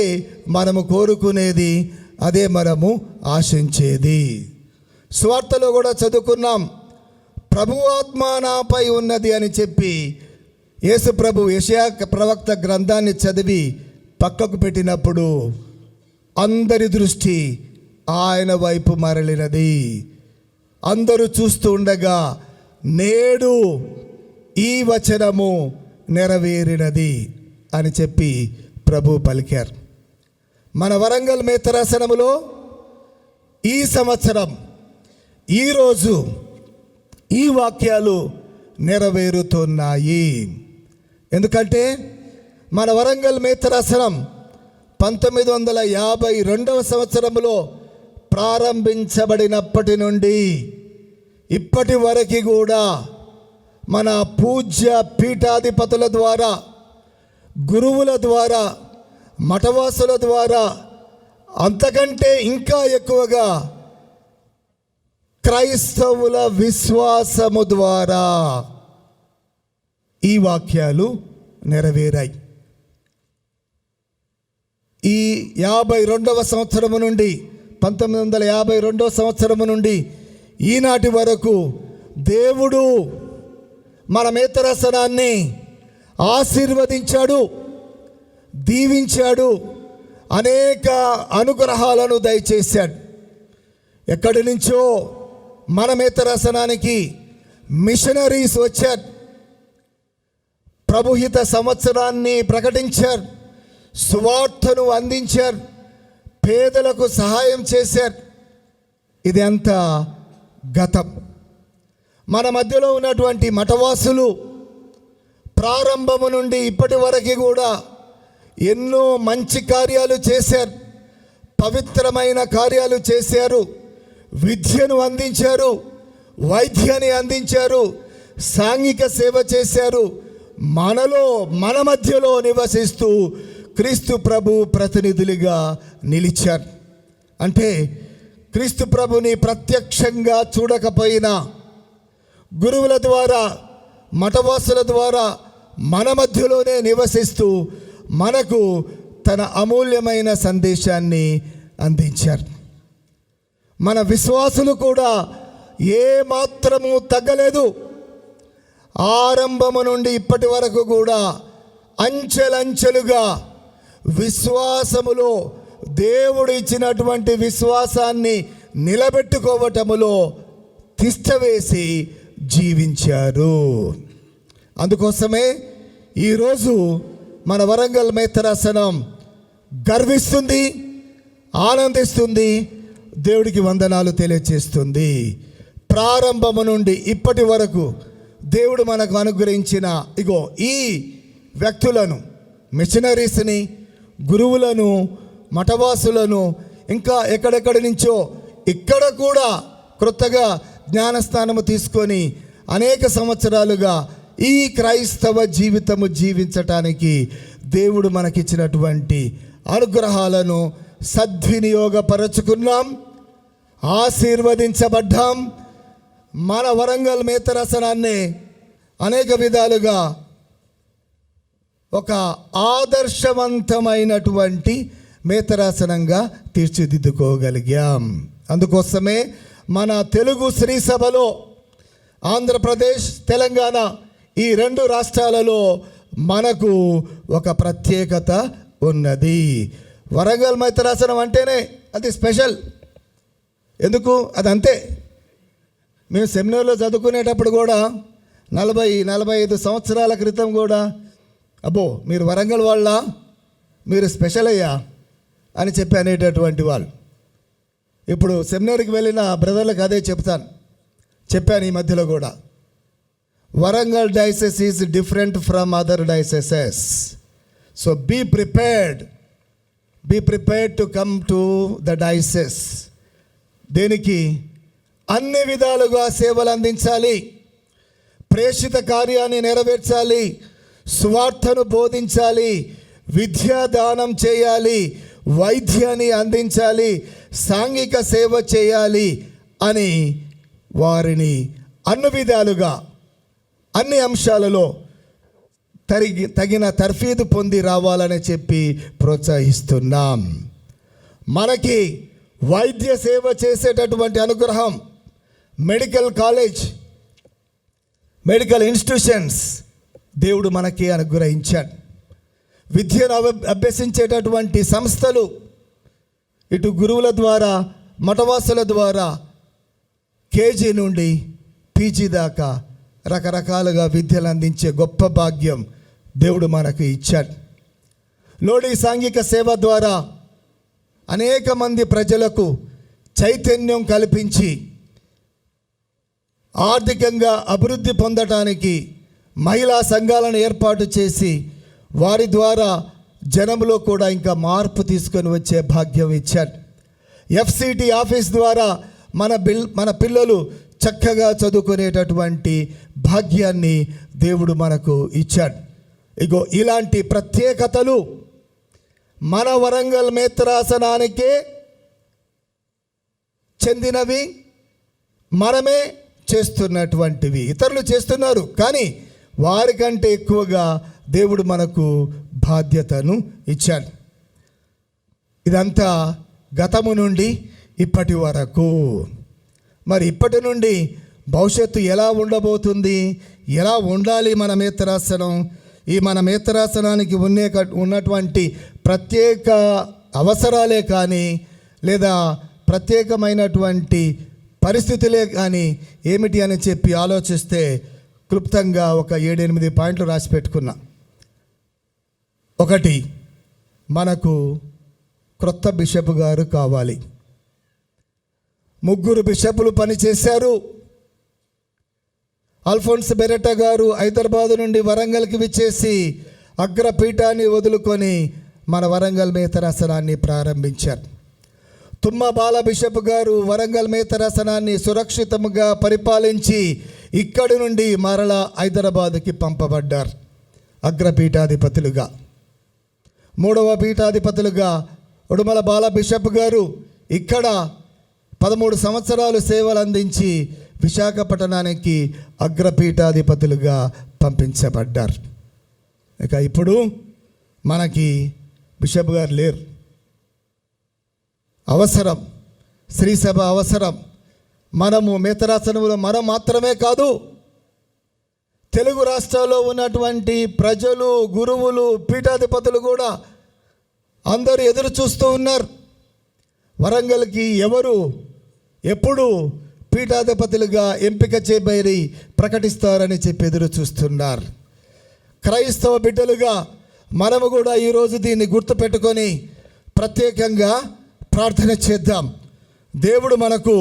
మనము కోరుకునేది, అదే మనము ఆశించేది. స్వార్థలో కూడా చదువుకున్నాం, ప్రభువు ఆత్మ నాపై ఉన్నది అని చెప్పి యేసు ప్రభు యెషయా ప్రవక్త గ్రంథాన్ని చదివి పక్కకు పెట్టినప్పుడు అందరి దృష్టి ఆయన వైపు మరలినది. అందరూ చూస్తూ ఉండగా నేడు ఈ వచనము నెరవేరినది అని చెప్పి ప్రభు పలికారు. మన వరంగల్ మేతరాసనములో ఈ సంవత్సరం, ఈరోజు ఈ వాక్యాలు నెరవేరుతున్నాయి. ఎందుకంటే మన వరంగల్ మేతరాసనం 1952వ సంవత్సరంలో ప్రారంభించబడినప్పటి నుండి ఇప్పటి వరకు కూడా మన పూజ్య పీఠాధిపతుల ద్వారా, గురువుల ద్వారా, మఠవాసుల ద్వారా, అంతకంటే ఇంకా ఎక్కువగా క్రైస్తవుల విశ్వాసము ద్వారా ఈ వాక్యాలు నెరవేరాయి. ఈ 52వ సంవత్సరము నుండి 1952వ సంవత్సరము నుండి ఈనాటి వరకు దేవుడు మన మేతరాసనాన్ని ఆశీర్వదించాడు, దీవించాడు, అనేక అనుగ్రహాలను దయచేశాడు. ఎక్కడి నుంచో మన మేతరాసనానికి మిషనరీస్ వచ్చారు, ప్రభుహిత సంవత్సరాన్ని ప్రకటించారు, సువార్తను అందించారు, పేదలకు సహాయం చేశారు. ఇది అంతా గతం. మన మధ్యలో ఉన్నటువంటి మఠవాసులు ప్రారంభము నుండి ఇప్పటి వరకు కూడా ఎన్నో మంచి కార్యాలు చేశారు, పవిత్రమైన కార్యాలు చేశారు, విద్యను అందించారు, వైద్యాన్ని అందించారు, సాంఘిక సేవ చేశారు. మనలో, మన మధ్యలో నివసిస్తూ క్రీస్తు ప్రభు ప్రతినిధులుగా నిలిచారు. అంటే క్రీస్తు ప్రభుని ప్రత్యక్షంగా చూడకపోయినా గురువుల ద్వారా, మఠవాసుల ద్వారా మన మధ్యలోనే నివసిస్తూ మనకు తన అమూల్యమైన సందేశాన్ని అందించారు. మన విశ్వాసులు కూడా ఏ మాత్రము తగ్గలేదు. ఆరంభము నుండి ఇప్పటి వరకు కూడా అంచెలంచెలుగా విశ్వాసములో, దేవుడు ఇచ్చినటువంటి విశ్వాసాన్ని నిలబెట్టుకోవటములో తిష్టవేసి జీవించారు. అందుకోసమే ఈరోజు మన వరంగల్ మేతరాసనం గర్విస్తుంది, ఆనందిస్తుంది, దేవుడికి వందనాలు తెలియజేస్తుంది. ప్రారంభము నుండి ఇప్పటి వరకు దేవుడు మనకు అనుగ్రహించిన ఈ వ్యక్తులను, మిషనరీస్ని, గురువులను, మఠవాసులను, ఇంకా ఎక్కడెక్కడి నుంచో ఇక్కడ కూడా క్రొత్తగా జ్ఞానస్థానము తీసుకొని అనేక సంవత్సరాలుగా ఈ క్రైస్తవ జీవితము జీవించటానికి దేవుడు మనకిచ్చినటువంటి అనుగ్రహాలను సద్వినియోగపరచుకున్నాం, ఆశీర్వదించబడ్డాం. మన వరంగల్ మేతరాసనాన్ని అనేక విధాలుగా ఒక ఆదర్శవంతమైనటువంటి మేతరాసనంగా తీర్చిదిద్దుకోగలిగాం. అందుకోసమే మన తెలుగు శ్రీ సభలో ఆంధ్రప్రదేశ్, తెలంగాణ ఈ రెండు రాష్ట్రాలలో మనకు ఒక ప్రత్యేకత ఉన్నది. వరంగల్ మేతరాసనం అంటేనే అది స్పెషల్. ఎందుకు? అది అంతే. మేము సెమినార్లో చదువుకునేటప్పుడు కూడా 40-45 సంవత్సరాల క్రితం కూడా అబ్బో మీరు వరంగల్ వాళ్ళ, మీరు స్పెషల్ అయ్యా అని చెప్పి అనేటటువంటి వాళ్ళు. ఇప్పుడు సెమినార్కి వెళ్ళిన బ్రదర్లకు అదే చెప్పాను ఈ మధ్యలో కూడా. Warangal diocese is different from other dioceses. So be prepared to come to the diocese. దేనికి? అన్ని విధాలుగా సేవలు అందించాలి, ప్రేషిత కార్యాన్ని నెరవేర్చాలి, సువార్తను బోధించాలి, విద్యాదానం చేయాలి, వైద్యాన్ని అందించాలి, సాంఘిక సేవ చేయాలి అని వారిని అన్ని విధాలుగా అన్ని అంశాలలో తగిన తర్ఫీదు పొంది రావాలని చెప్పి ప్రోత్సహిస్తున్నాం. మనకి వైద్య సేవ చేసేటటువంటి అనుగ్రహం మెడికల్ కాలేజ్, మెడికల్ ఇన్స్టిట్యూషన్స్ దేవుడు మనకి అనుగ్రహించాడు. విద్యను అభ్యసించేటటువంటి సంస్థలు, ఇటు గురువుల ద్వారా, మఠవాసుల ద్వారా కేజీ నుండి పీజీ దాకా రకరకాలుగా విద్యలు అందించే గొప్ప భాగ్యం దేవుడు మనకు ఇచ్చాడు. లోడి సాంఘిక సేవ ద్వారా అనేక మంది ప్రజలకు చైతన్యం కల్పించి ఆర్థికంగా అభివృద్ధి పొందటానికి మహిళా సంఘాలను ఏర్పాటు చేసి వారి ద్వారా జనంలో కూడా ఇంకా మార్పు తీసుకొని వచ్చే భాగ్యం ఇచ్చాడు. ఎఫ్సిటి ఆఫీస్ ద్వారా మన పిల్లలు చక్కగా చదువుకునేటటువంటి భాగ్యాన్ని దేవుడు మనకు ఇచ్చాడు. ఇగో ఇలాంటి ప్రత్యేకతలు మన వరంగల్ మేత్రాసనానికే చెందినవి, మనమే చేస్తున్నటువంటివి. ఇతరులు చేస్తున్నారు, కానీ వారికంటే ఎక్కువగా దేవుడు మనకు బాధ్యతను ఇచ్చాడు. ఇదంతా గతము నుండి ఇప్పటి వరకు. మరి ఇప్పటి నుండి భవిష్యత్తు ఎలా ఉండబోతుంది, ఎలా ఉండాలి మన మేత్రాసనం? ఈ మన మేత్రాసనానికి ఉన్నటువంటి ప్రత్యేక అవసరాలే కానీ, లేదా ప్రత్యేకమైనటువంటి పరిస్థితులే కానీ ఏమిటి అని చెప్పి ఆలోచిస్తే క్లుప్తంగా ఒక 7-8 పాయింట్లు రాసి పెట్టుకున్నా. ఒకటి, మనకు క్రొత్త బిషప్ గారు కావాలి. 3 బిషపులు పనిచేశారు. అల్ఫోన్స్ బెరెటా గారు హైదరాబాదు నుండి వరంగల్కి విచ్చేసి అగ్రపీఠాన్ని వదులుకొని మన వరంగల్ మేతరాసనాన్ని ప్రారంభించారు. తుమ్మ బాల బిషప్ గారు వరంగల్ మేతరాసనాన్ని సురక్షితంగా పరిపాలించి ఇక్కడి నుండి మరలా హైదరాబాదుకి పంపబడ్డారు అగ్రపీఠాధిపతులుగా. 3వ పీఠాధిపతులుగా ఉడుమల బాల బిషప్ గారు ఇక్కడ 13 సంవత్సరాలు సేవలు అందించి విశాఖపట్నానికి అగ్రపీఠాధిపతులుగా పంపించబడ్డారు. ఇక ఇప్పుడు మనకి బిషప్ గారు లేరు. అవసరం, శ్రీ సభ అవసరం. మనము మేతరాసనంలో మనం మాత్రమే కాదు, తెలుగు రాష్ట్రాల్లో ఉన్నటువంటి ప్రజలు, గురువులు, పీఠాధిపతులు కూడా అందరూ ఎదురు చూస్తూ ఉన్నారు. వరంగల్కి ఎవరు ఎప్పుడు పీఠాధిపతులుగా ఎంపిక చేయబడి ప్రకటిస్తారని చెప్పి ఎదురు చూస్తున్నారు. క్రైస్తవ బిడ్డలుగా మనము కూడా ఈరోజు దీన్ని గుర్తుపెట్టుకొని ప్రత్యేకంగా ప్రార్థన చేద్దాం. దేవుడు మనకు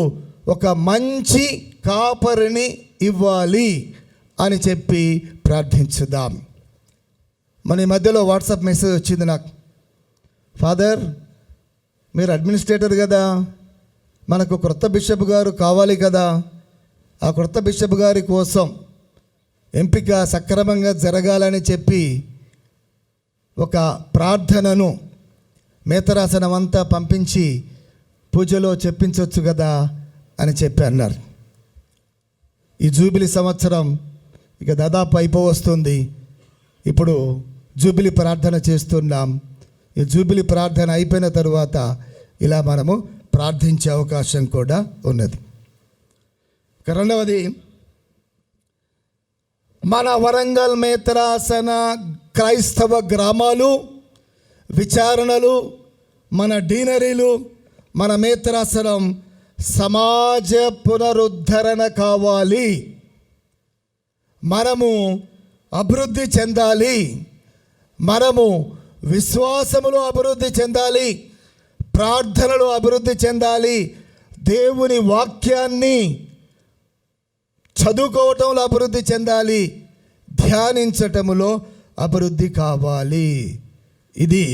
ఒక మంచి కాపరిని ఇవ్వాలి అని చెప్పి ప్రార్థించుదాం. మన ఈ మధ్యలో వాట్సాప్ మెసేజ్ వచ్చింది నాకు. ఫాదర్, మీరు అడ్మినిస్ట్రేటర్ కదా, మనకు క్రొత్త బిషప్ గారు కావాలి కదా, ఆ క్రొత్త బిషప్ గారి కోసం ఎంపిక సక్రమంగా జరగాలని చెప్పి ఒక ప్రార్థనను మేతరాసనం అంతా పంపించి పూజలో చెప్పించవచ్చు కదా అని చెప్పి అన్నారు. ఈ జూబిలీ సంవత్సరం ఇక దాదాపు అయిపోవస్తుంది. ఇప్పుడు జూబిలీ ప్రార్థన చేస్తున్నాం. ఈ జూబిలీ ప్రార్థన అయిపోయిన తరువాత ఇలా మనము ప్రార్థించే అవకాశం కూడా ఉన్నది. రెండవది, మన వరంగల్ మేతరాసన క్రైస్తవ గ్రామాలు, విచారణలు, మన డీనరీలు, మన మేతరాసనం సమాజ పునరుద్ధరణ కావాలి. మనము అభివృద్ధి చెందాలి. మనము విశ్వాసములో అభివృద్ధి చెందాలి, ప్రార్థనలో అభివృద్ధి చెందాలి, దేవుని వాక్యాన్ని చదువుకోవటంలో అభివృద్ధి చెందాలి, ధ్యానించటములో అభివృద్ధి కావాలి. ఇది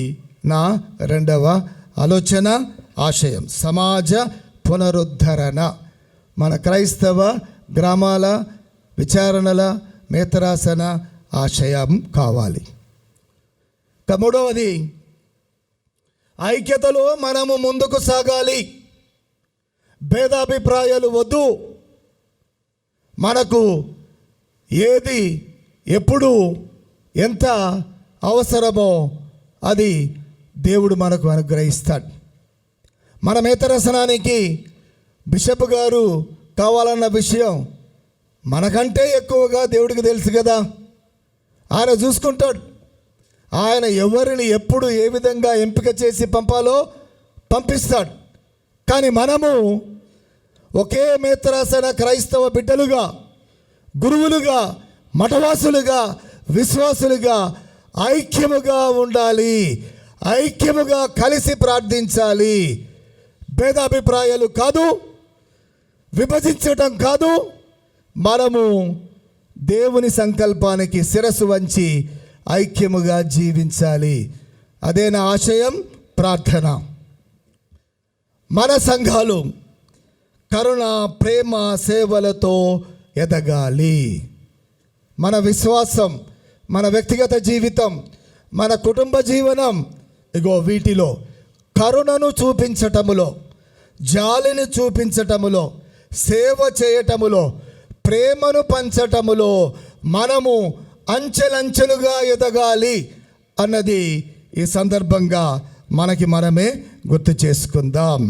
నా రెండవ ఆలోచన, ఆశయం. సమాజ పునరుద్ధరణ మన క్రైస్తవ గ్రామాల విచారణల మేతరాసన ఆశయం కావాలి. మూడవది, ఐక్యతలో మనము ముందుకు సాగాలి. భేదాభిప్రాయాలు వద్దు. మనకు ఏది ఎప్పుడు ఎంత అవసరమో అది దేవుడు మనకు అనుగ్రహిస్తాడు. మన మేతరసనానికి బిషప్ గారు కావాలన్న విషయం మనకంటే ఎక్కువగా దేవుడికి తెలుసు కదా. ఆయన చూసుకుంటాడు. ఆయన ఎవరిని ఎప్పుడు ఏ విధంగా ఎంపిక చేసి పంపాలో పంపిస్తాడు. కానీ మనము ఒకే మేతరాసన క్రైస్తవ బిడ్డలుగా, గురువులుగా, మఠవాసులుగా, విశ్వాసులుగా ఐక్యముగా ఉండాలి. ఐక్యముగా కలిసి ప్రార్థించాలి. భేదాభిప్రాయాలు కాదు, విభజించటం కాదు. మనము దేవుని సంకల్పానికి శిరస్సు వంచి ఐక్యముగా జీవించాలి. అదే నా ఆశయం, ప్రార్థన. మన సంఘాలు కరుణ, ప్రేమ, సేవలతో ఎదగాలి. మన విశ్వాసం, మన వ్యక్తిగత జీవితం, మన కుటుంబ జీవనం వీటిలో కరుణను చూపించటములో, జాలిని చూపించటములో, సేవ చేయటములో, ప్రేమను పంచటములో మనము అంచెలంచెలుగా ఎదగాలి అన్నది ఈ సందర్భంగా మనకి మనమే గుర్తు చేసుకుందాం.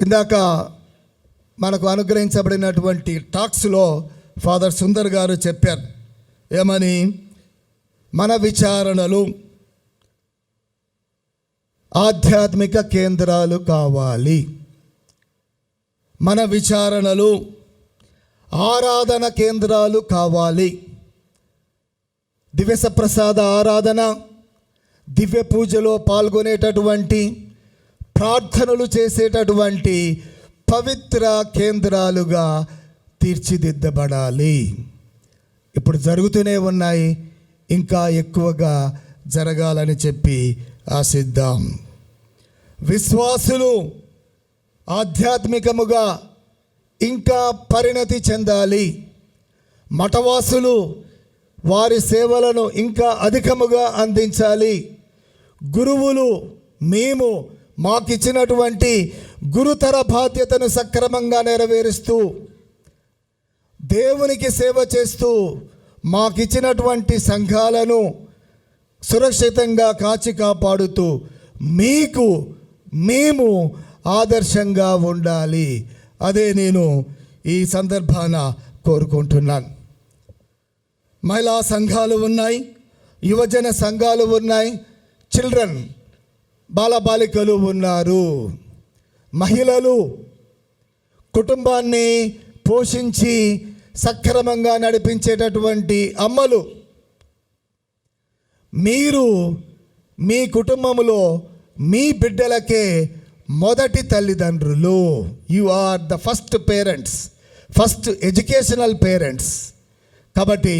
ఇందాక మనకు అనుగ్రహించబడినటువంటి టాక్స్లో ఫాదర్ సుందర్ గారు చెప్పారు. ఏమని? మన విచారణలు ఆధ్యాత్మిక కేంద్రాలు కావాలి. మన విచారణలు ఆరాధన కేంద్రాలు కావాలి. దివ్య సప్రసాద ఆరాధన, దివ్య పూజలో పాల్గొనేటటువంటి, ప్రార్థనలు చేసేటటువంటి పవిత్ర కేంద్రాలుగా తీర్చిదిద్దబడాలి. ఇప్పుడు జరుగుతూనే ఉన్నాయి, ఇంకా ఎక్కువగా జరగాలని చెప్పి ఆశిద్దాం. విశ్వాసులు ఆధ్యాత్మికముగా ఇంకా పరిణతి చెందాలి. మఠవాసులు వారి సేవలను ఇంకా అధికముగా అందించాలి. గురువులు మేము మాకిచ్చినటువంటి గురుతర బాధ్యతను సక్రమంగా నెరవేరుస్తూ, దేవునికి సేవ చేస్తూ, మాకిచ్చినటువంటి సంఘాలను సురక్షితంగా కాచి కాపాడుతూ మేము ఆదర్శంగా ఉండాలి. అదే నేను ఈ సందర్భాన కోరుకుంటున్నాను. మహిళా సంఘాలు ఉన్నాయి, యువజన సంఘాలు ఉన్నాయి, చిల్డ్రన్ బాలబాలికలు ఉన్నారు. మహిళలు కుటుంబాన్ని పోషించి సక్రమంగా నడిపించేటటువంటి అమ్మలు. మీరు మీ కుటుంబంలో మీ బిడ్డలకే మొదటి తల్లిదండ్రులు. You are the first parents, first educational parents. కాబట్టి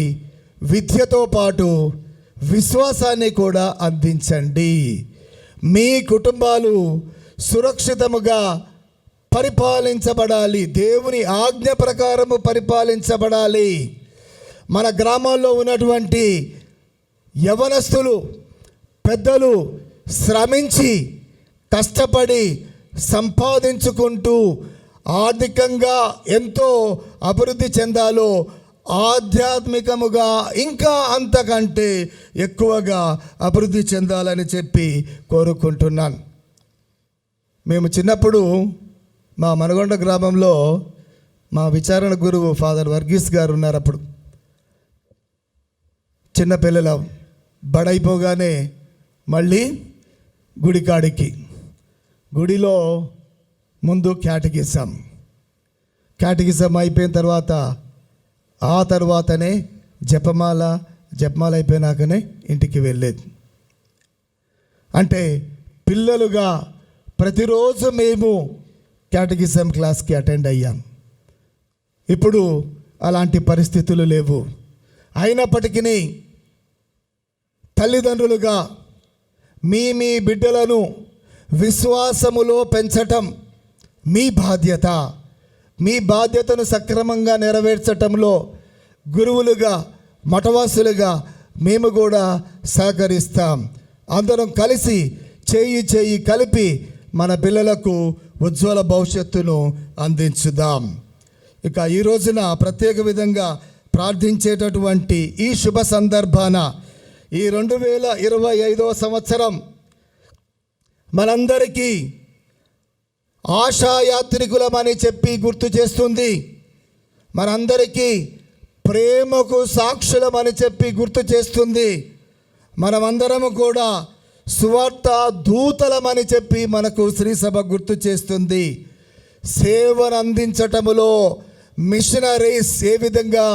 విద్యతో పాటు విశ్వాసాన్ని కూడా అందించండి. మీ కుటుంబాలు సురక్షితముగా పరిపాలించబడాలి, దేవుని ఆజ్ఞ ప్రకారము పరిపాలించబడాలి. మన గ్రామాల్లో ఉన్నటువంటి యవనస్తులు, పెద్దలు శ్రమించి కష్టపడి సంపాదించుకుంటూ ఆర్థికంగా ఎంతో అభివృద్ధి చెందాలో, ఆధ్యాత్మికముగా ఇంకా అంతకంటే ఎక్కువగా అభివృద్ధి చెందాలని చెప్పి కోరుకుంటున్నాను. మేము చిన్నప్పుడు మా మనగొండ గ్రామంలో మా విచారణ గురువు ఫాదర్ వర్గీస్ గారు ఉన్నారు. అప్పుడు చిన్నపిల్లల బడైపోగానే మళ్ళీ గుడికాడికి, గుడిలో ముందు క్యాటగిజం అయిపోయిన తర్వాత ఆ తర్వాతనే జపమాల, జపమాల అయిపోయినాకనే ఇంటికి వెళ్ళేది. అంటే పిల్లలుగా ప్రతిరోజు మేము క్యాటగిజం క్లాస్కి అటెండ్ అయ్యాం. ఇప్పుడు అలాంటి పరిస్థితులు లేవు. అయినప్పటికీ తల్లిదండ్రులుగా మీ బిడ్డలను విశ్వాసములో పెంచటం మీ బాధ్యత. మీ బాధ్యతను సక్రమంగా నెరవేర్చటంలో గురువులుగా మఠవాసులుగా మేము కూడా సహకరిస్తాం. అందరం కలిసి చేయి కలిపి మన పిల్లలకు ఉజ్వల భవిష్యత్తును అందించుదాం. ఇక ఈ రోజున ప్రత్యేక విధంగా ప్రార్థించేటటువంటి ఈ శుభ సందర్భాన ఈ 2025వ సంవత్సరం మనందరికీ ఆశాయాత్రికులమని చెప్పి గుర్తు చేస్తుంది. మనందరికీ ప్రేమకు సాక్షులమని చెప్పి గుర్తు చేస్తుంది. మనమందరము కూడా సువార్త దూతలమని చెప్పి మనకు శ్రీసభ గుర్తు చేస్తుంది. సేవను అందించటములో మిషనరీస్ ఏ విధంగా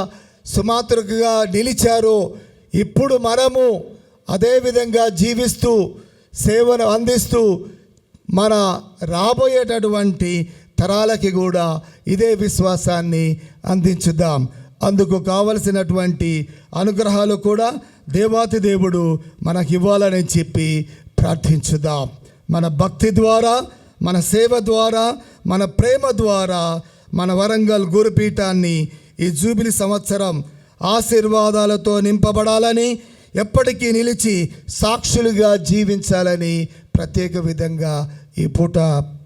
సుమాత్రకుగా నిలిచారో ఇప్పుడు మనము అదే విధంగా జీవిస్తూ సేవను అందిస్తూ మన రాబోయేటటువంటి తరాలకి కూడా ఇదే విశ్వాసాన్ని అందించుదాం. అందుకు కావలసినటువంటి అనుగ్రహాలు కూడా దేవాతి దేవుడు మనకి ఇవ్వాలని చెప్పి ప్రార్థించుదాం. మన భక్తి ద్వారా, మన సేవ ద్వారా, మన ప్రేమ ద్వారా మన వరంగల్ గురుపీఠాన్ని ఈ జూబిలీ సంవత్సరం ఆశీర్వాదాలతో నింపబడాలని, ఎప్పటికీ నిలిచి సాక్షులుగా జీవించాలని ప్రత్యేక విధంగా ఈ పూట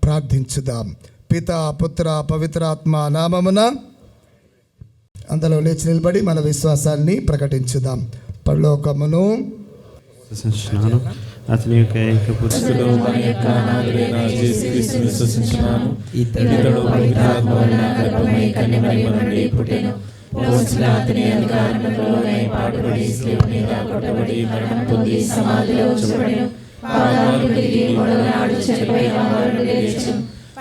ప్రార్థించుదాం. పితా పుత్ర పవిత్రాత్మ నామమున అందులో లేచి నిలబడి మన విశ్వాసాన్ని ప్రకటించుదాం. పరలోకమును అతని యొక్క ఏకపుత్రుడు మన యొక్క నాథుడైన యేసుక్రీస్తును విశ్వసించున్నాను. ఇతడు పవిత్రాత్మ వలన గర్భమై కన్యమరియు నుండి పుట్టెను. పోన్సిలాతుని అధికారములో పాటుపడి శిలువ మీద కొట్టబడి మరణం పొంది సమాధిలో ఉంచబడెను. పాదాలు కడిగి మూడవ నాడు చనిపోయిన వారిని లేచెను.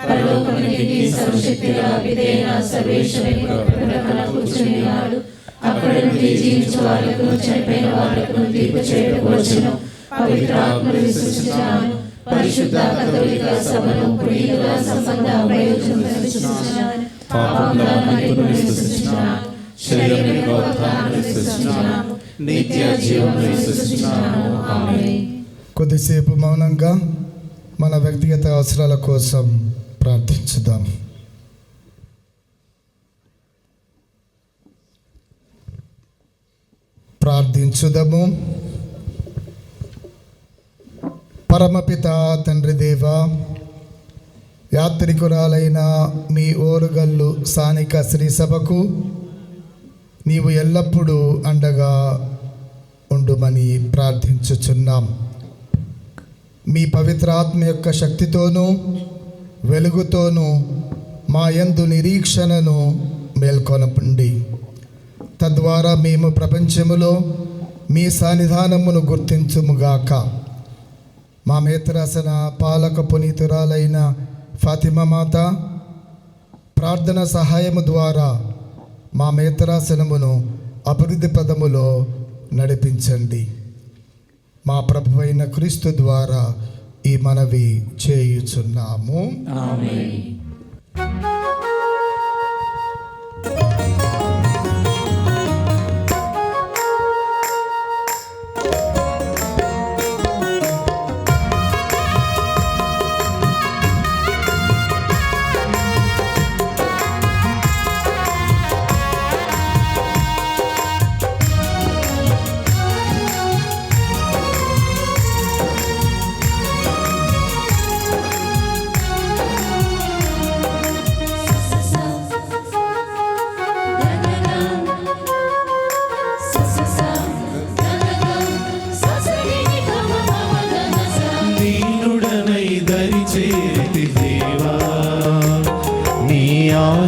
పరలోకమునికి సర్వశక్తిగా విధేయన సర్వేశ్వరుని ప్రక్కన కూర్చుని ఉన్నాడు. అక్కడ నుండి జీవించు వాళ్లకు చనిపోయిన వాళ్లకు తీర్పు చేయుటకు వచ్చెను. పవిత్రాత్మను విశ్వసించుచున్నాను. పరిశుద్ధ కథోలిక సభను పునీతుల సంబంధ వయోజనులను విశ్వసించుచున్నాను. పాపముల మన్నిపును విశ్వసించుచున్నాను. శరీరం యొక్క ఉత్థానమును విశ్వసించుచున్నాను. నిత్య జీవమును విశ్వసించుచున్నాను. ఆమేన్. కొద్దిసేపు మౌనంగా మన వ్యక్తిగత అవసరాల కోసం ప్రార్థించుదాం. ప్రార్థించుదాము. పరమపిత తండ్రి దేవ, యాత్రికురాలైన మీ ఓరుగల్లు స్థానిక శ్రీ సభకు నీవు ఎల్లప్పుడూ అండగా ఉండుమని ప్రార్థించుచున్నాం. మీ పవిత్రాత్మ యొక్క శక్తితోనూ వెలుగుతోనూ మా యందు నిరీక్షణను మేల్కొనపండి. తద్వారా మేము ప్రపంచములో మీ సన్నిధానమును గుర్తించుముగాక. మా మేత్రాసన పాలక పునీతురాలైన ఫాతిమా మాత ప్రార్థన సహాయము ద్వారా మా మేత్రాసనమును అభివృద్ధి పదములో నడిపించండి. మా ప్రభువైన క్రీస్తు ద్వారా ఈ మనవి చేయుచున్నాము. ఆమేన్.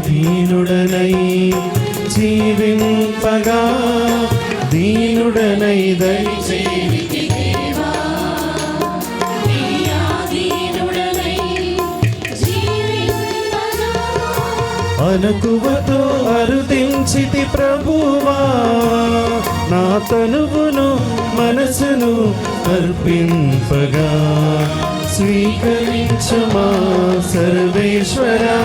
దీనుడనై జీవింపగా దీనుడనై దయచేరితి దేవా, అనుకువతో అరుదించితి ప్రభువా, నా తనువును మనసును అర్పింపగా స్వీకరించుమా సర్వేశ్వరా.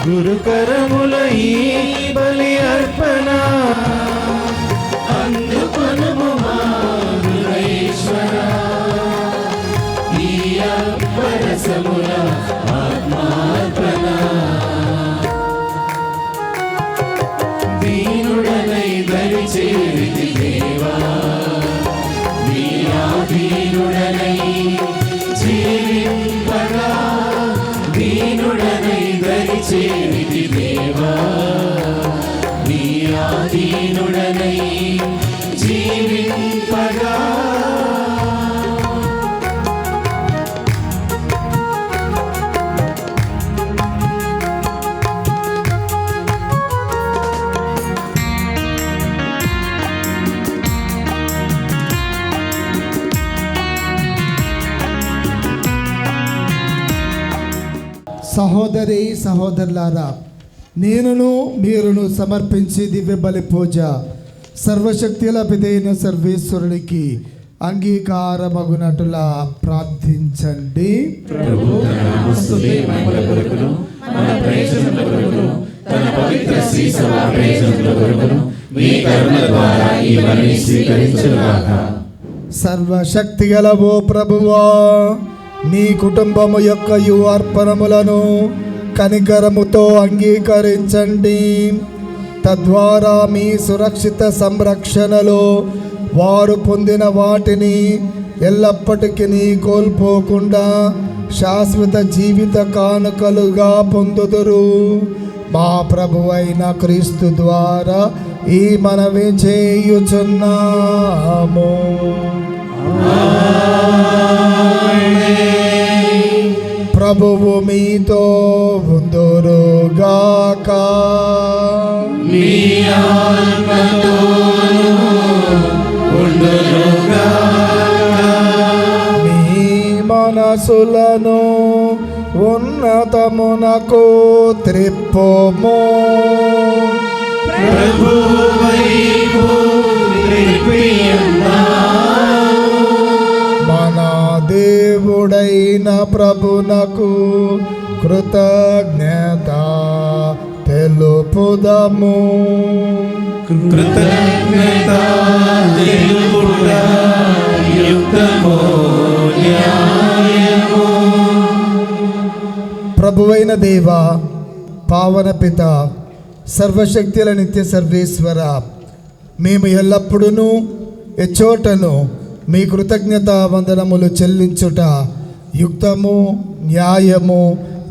గురుకరముల ఈ బలి అర్పణ అందుకొనుము మా గురేశ్వరా. ఈ అప్పరసముల ఆత్మార్పణ దీనుడనై దరి చేరితి దేవా. నీ ఆధీనుడనై జీవింపగా దీనుడనై దరి చేరితి దేవా. నీ ఆధీనుడనై జీవింపగా సహోదరి సహోదరులారా, నేనును మీరును సమర్పించి దివ్య బలి పూజ సర్వశక్తుల పిదైన సర్వేశ్వరునికి అంగీకారమగునట్టులా ప్రార్థించండి. ప్రభు తన నామస్తుతి మహిమల కొరకును మన ప్రయోజనముల కొరకును తన పవిత్ర శ్రీ సభ ప్రయోజనముల కొరకును మీ కరుణ ద్వారా ఈ బలిని స్వీకరించుగాక. సర్వశక్తి గలవో ప్రభువా, నీ కుటుంబము యొక్క అర్పణములను కనికరముతో అంగీకరించండి. తద్వారా మీ సురక్షిత సంరక్షణలో వారు పొందిన వాటిని ఎల్లప్పటికీ కోల్పోకుండా శాశ్వత జీవిత కానుకలుగా పొందుదురు. మా ప్రభువైన క్రీస్తు ద్వారా ఈ మనవి చేయుచున్నాము. ప్రభువు మీతో ఉందురుగాక. మీ ఆత్మతోను ఉండునుగాక. మీ మనసులను ఉన్నతమునకు త్రిప్పుము. ప్రభువు వైపు త్రిప్పియున్నాము. మన దేవుడైన ప్రభునకు కృతజ్ఞత తెలుపుదము. కృతజ్ఞత తెలుపుట యుక్తమో న్యాయమో. ప్రభువైన దేవ, పావన పిత, సర్వశక్తుల నిత్య సర్వేశ్వర, మేము ఎల్లప్పుడూ ఎచ్చోటను మీ కృతజ్ఞత వందనములు చెల్లించుట యుక్తము, న్యాయము,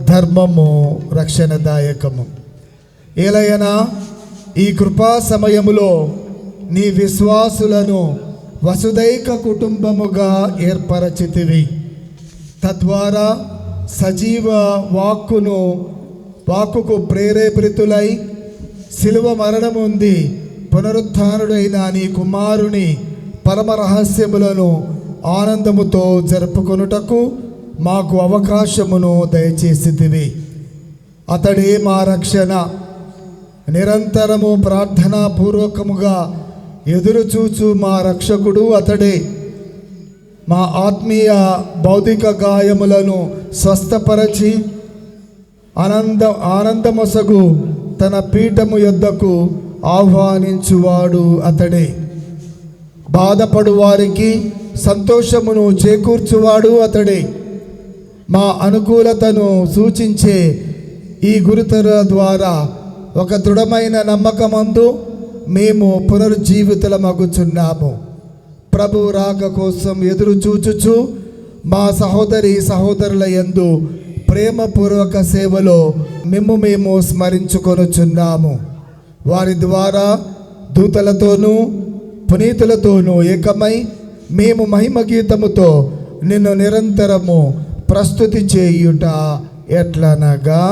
ధర్మము, రక్షణదాయకము. ఏలయనా ఈ కృపా సమయములో నీ విశ్వాసులను వసుదైక కుటుంబముగా ఏర్పరచితివి. తద్వారా సజీవ వాక్కుకు ప్రేరేపితులై శిలువ మరణముంది పునరుత్థానుడైన నీ కుమారుని పరమ రహస్యములను ఆనందముతో జరుపుకొనుటకు మాకు అవకాశమును దయచేసితివి. అతడే మా రక్షణ. నిరంతరము ప్రార్థనాపూర్వకముగా ఎదురుచూచు మా రక్షకుడు అతడే. మా ఆత్మీయ భౌతిక గాయములను స్వస్థపరచి ఆనందమొసగు తన పీఠము యొద్దకు ఆహ్వానించువాడు అతడే. బాధపడు వారికి సంతోషమును చేకూర్చువాడు అతడే. మా అనుకూలతను సూచించే ఈ గురుతర ద్వారా ఒక దృఢమైన నమ్మకమందు మేము పునరుజ్జీవితులమగుచున్నాము. ప్రభు రాక కోసం ఎదురు చూచుచు మా సహోదరుల యందు ప్రేమపూర్వక సేవలో మేము స్మరించుకొనుచున్నాము. వారి ద్వారా దూతలతోనూ పునీతులతోనూ ఏకమై మేము మహిమ గీతముతో నిన్ను నిరంతరము ప్రస్తుతి చేయుట ఎట్లనగా,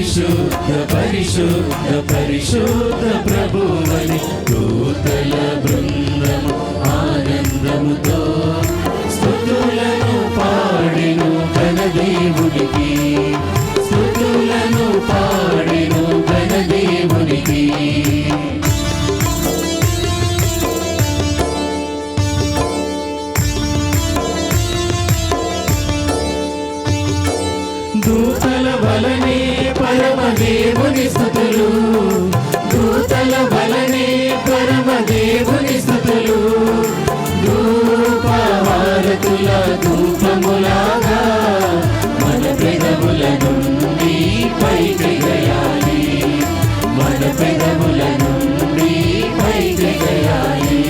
పరిశుద్ధ పరిశుద్ధ పరిశుద్ధ ప్రభువని దూతల బృందము ఆనందముతో స్తుతులను పాడెను ఘనదేవునికి, స్తుతులను పాడెను ఘనదేవునికి. దూతల వలనే పరమదేవుని స్తుతులు, దూతల వలనే పరమదేవుని స్తుతులు. ధూపహారతుల ధూపములాగా మన పెదవుల నుండి పైకెగయాలి, మన పెదవుల నుండి పైకెగయాలి.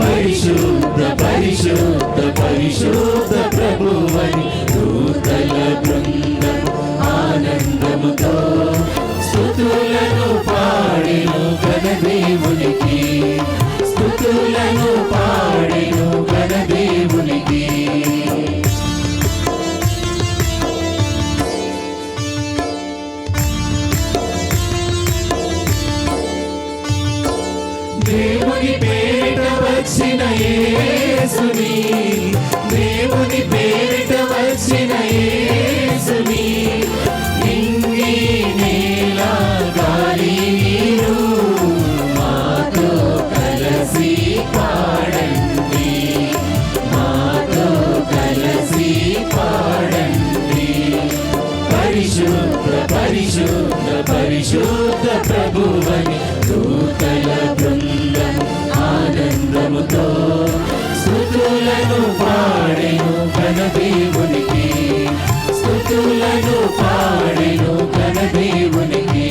పరిశుద్ధ పరిశుద్ధ పరిశుద్ధ ప్రభువని దూతల బృందము ఆనందముతో స్తుతులను పాడెను ఘనదేవునికి, స్తుతులను పాడెను ఘనదేవునికి. దేవుని పేరిట వచ్చిన యేసుని, దేవుని పేరిట వచ్చిన యేసుని, నింగి నేల గాలి నీరు మాతో కలసి పాడండి, మాతో కలసి పాడండి. పరిశుద్ధ పరిశుద్ధ పరిశుద్ధ ప్రభువని దూతల బృందం ఆనందముతో స్తుతులను పాడెను ఘనదేవునికి, స్తుతులను పాడెను ఘనదేవునికి,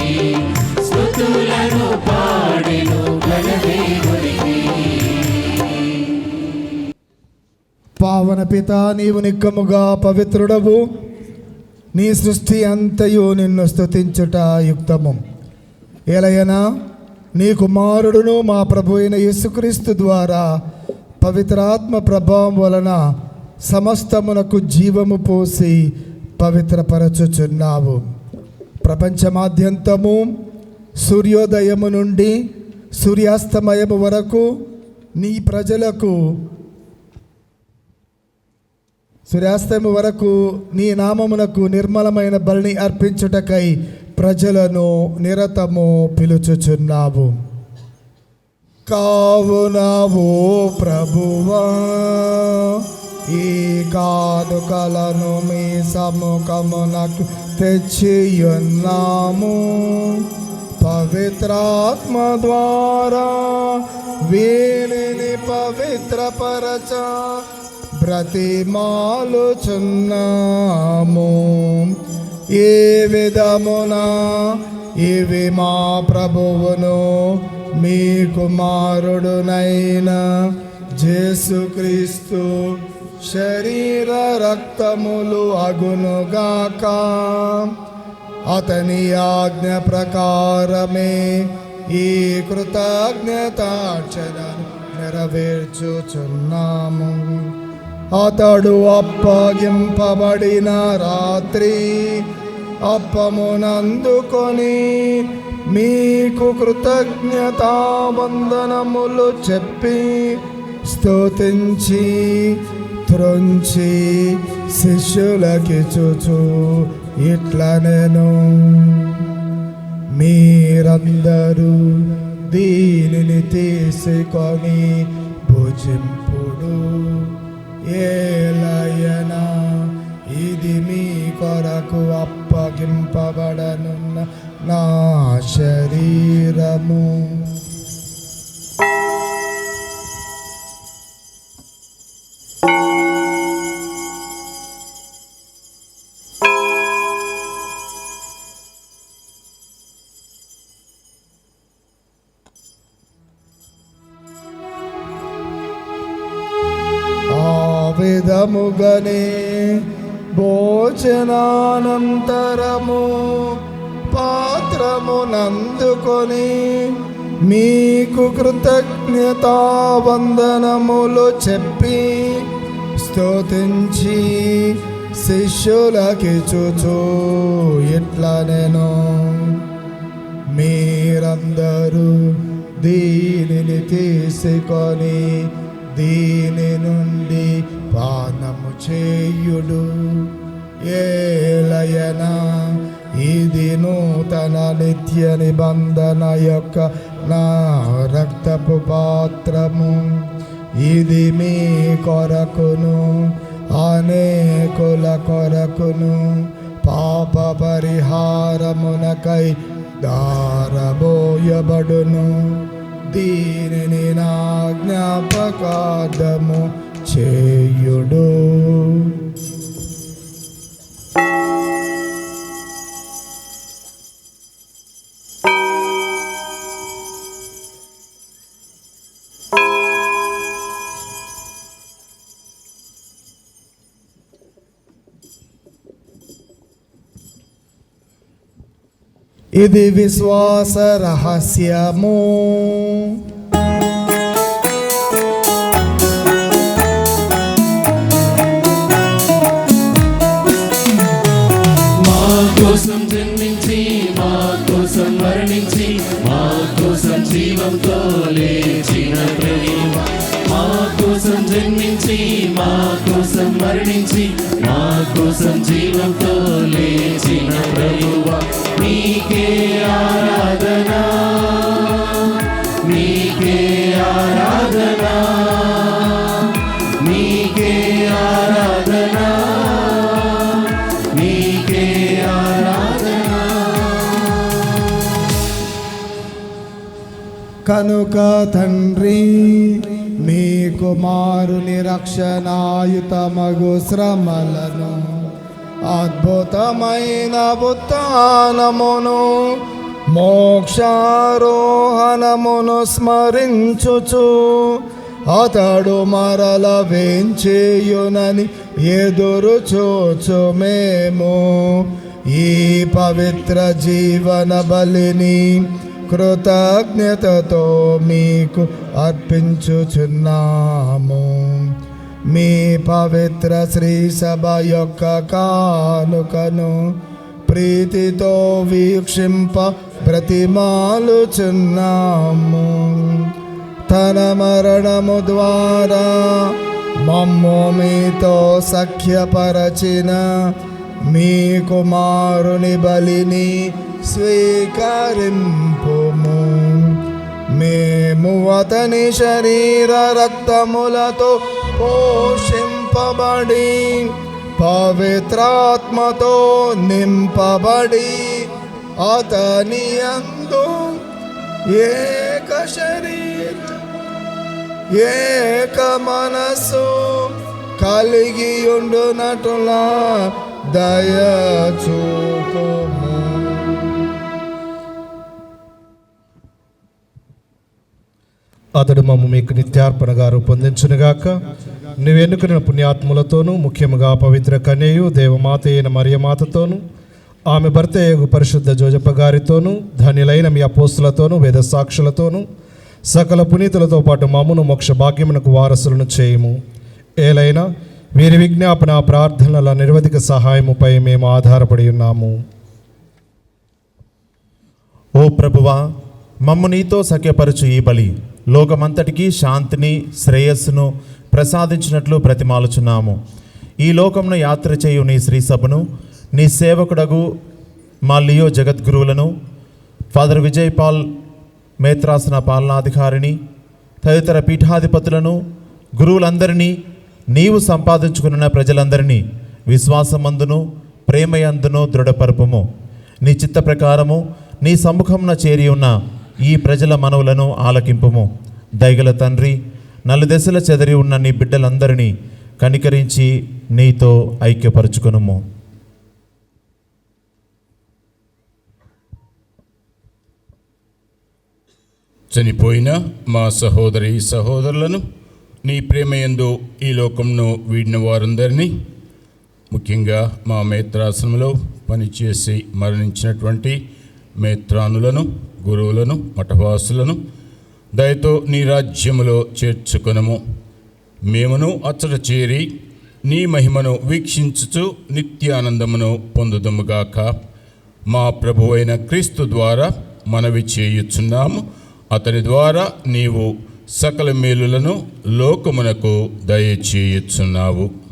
స్తుతులను పాడెను ఘనదేవునికి. పావన పిత, నీవు నిక్కముగా పవిత్రుడవు, నీ సృష్టి అంతయు నిన్ను స్తుతించుట యుక్తము. ఎలయనా నీ కుమారుడును మా ప్రభు అయిన యేసుక్రీస్తు ద్వారా పవిత్రాత్మ ప్రభావం వలన సమస్తమునకు జీవము పోసి పవిత్రపరచుచున్నావు. ప్రపంచమాద్యంతము సూర్యోదయము నుండి సూర్యాస్తమయము వరకు నీ ప్రజలకు సూర్యాస్తమయం వరకు నీ నామమునకు నిర్మలమైన బలిని అర్పించుటకై ప్రజలను నిరతము పిలుచుచున్నావు. కావున ఓ ప్రభువా, ఈ కానుకలను మీ సముఖమునకు తెచ్చియున్నాము. పవిత్రాత్మ ద్వారా వీనిని పవిత్రపరచ బ్రతిమాలుచున్నాము. ఏ విధమున ఇవి మా ప్రభువును మీ కుమారుడునైన యేసుక్రీస్తు శరీర రక్తములు అగునుగాక. అతని ఆజ్ఞ ప్రకారమే ఈ కృతజ్ఞతార్చనను నెరవేర్చుచున్నాము. అతడు అప్పగింపబడిన రాత్రి అప్పమునందుకొని మీకు కృతజ్ఞతావందనములు చెప్పి స్తుతించి త్రుంచి శిష్యులకిచ్చుచు ఇట్లనెను, మీరందరూ దీనిని తీసుకొని భుజింపుడు. ఏలయనా ఇది మీ కొరకు అప్పగింపబడనున్న నా శరీరము. విధముగనే భోజనానంతరము పాత్రమునందుకొని మీకు కృతజ్ఞతావందనములు చెప్పి స్తుతించి శిష్యులకిచ్చుచు ఇట్లా నేను మీరందరూ దీనిని తీసుకొని దీని నుండి పానము చేయుడు. ఏలయనా ఇది నూతన నిత్య నిబంధన యొక్క నా రక్తపు పాత్రము. ఇది మీ కొరకును అనేకుల కొరకును పాప పరిహారమునకై దారబోయబడును. దీనిని నా జ్ఞాపకార్థము చేయుడు. ఇది విశ్వాస రహస్యము. మా కోసం జన్మించి మా కోసం మరణించి మా కోసం జీవంతో లేచిన ప్రభువా, మా కోసం జన్మించి మా కోసం మరణించి మా కోసం జీవంతో లేచిన ప్రభువా, నీకే ఆరాధనా, నీకే ఆరాధనా, నీకే ఆరాధనా, నీకే ఆరాధనా. కనుక తండ్రి మీ కుమారుని రక్షణాయుతమగు శ్రమలను అద్భుతమైన ఉత్థానమును మోక్షారోహణమును స్మరించుచు అతడు మరల వేంచేయునని ఎదురు చూచు మేము ఈ పవిత్ర జీవన బలిని కృతజ్ఞతతో మీకు అర్పించుచున్నాము. మీ పవిత్ర శ్రీ సభ యొక్క కానుకను ప్రీతితో వీక్షింప బ్రతిమాలుచున్నాము. తన మరణము ద్వారా మమ్ము మీతో సఖ్యపరచిన మీ కుమారుని బలిని స్వీకరింపుము. మేము అతని శరీర రక్తములతో పోషింపబడి పవిత్రాత్మతో నింపబడి అతని యందు ఏక శరీరం ఏక మనసు కలిగి ఉండునట్లా దయచూపుము. అతడు మమ్ము మీకు నిత్యార్పణగా రూపొందించునుగాక. నువ్వు ఎన్నుకున్న పుణ్యాత్ములతోనూ ముఖ్యముగా పవిత్ర కన్యయు దేవమాత అయిన మరియమాతతోనూ ఆమె భర్త యగు పరిశుద్ధ జోజప్ప గారితోనూ ధన్యులైన మీ అపోస్తులతోనూ వేద సాక్షులతోనూ సకల పునీతులతో పాటు మమ్మును మోక్ష భాగ్యమునకు వారసులను చేయుము. ఏలైనా వీరి విజ్ఞాపన ప్రార్థనల నిరవధిక సహాయముపై మేము ఆధారపడి ఉన్నాము. ఓ ప్రభువా, మమ్ము నీతో సఖ్యపరచు ఈ బలి లోకమంతటికీ శాంతిని శ్రేయస్సును ప్రసాదించినట్లు ప్రతిమాలుచున్నాము. ఈ లోకమును యాత్ర చేయు నీ శ్రీ సభను, నీ సేవకుడగు మా లియో జగద్గురువులను, ఫాదర్ విజయ్ పాల్ మేత్రాసన పాలనాధికారిని, తదితర పీఠాధిపతులను, గురువులందరినీ, నీవు సంపాదించుకున్న ప్రజలందరినీ విశ్వాసమందును ప్రేమయందును దృఢపరపుము. నీ చిత్త ప్రకారము నీ సముఖమున చేరి ఉన్న ఈ ప్రజల మనవులను ఆలకింపుము. దయగల తండ్రి, నలుదెసల చెదరి ఉన్న నీ బిడ్డలందరినీ కనికరించి నీతో ఐక్యపరచుకొనుము. చనిపోయిన మా సహోదరి సహోదరులను నీ ప్రేమయందు ఈ లోకంను వీడిన వారందరినీ, ముఖ్యంగా మా మేత్రాసనంలో పనిచేసి మరణించినటువంటి మేత్రానులను, గురువులను, మఠవాసులను దయతో నీ రాజ్యములో చేర్చుకొనము. మేమును అచ్చట చేరి నీ మహిమను వీక్షించుచు నిత్యానందమును పొందుదుముగాక. మా ప్రభువైన క్రీస్తు ద్వారా మనవి చేయుచున్నాము. అతని ద్వారా నీవు సకల మేలులను లోకమునకు దయచేయుచున్నావు.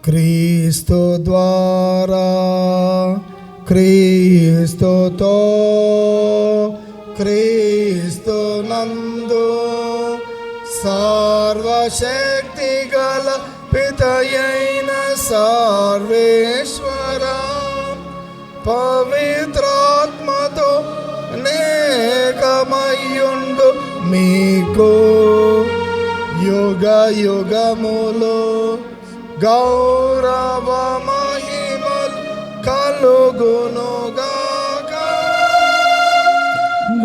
క్రీస్తు ద్వారా, క్రీస్తుతో, క్రీస్తు నందు సర్వశక్తి గల పితయైన సర్వేశ్వర పవిత్రాత్మతో నేకమయ్యుండు మీకు యుగ యుగములో గౌరవ మహిమలు కలుగునుగాక.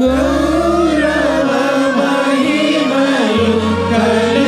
గౌరవ మహిమలు కలుగునుగాక.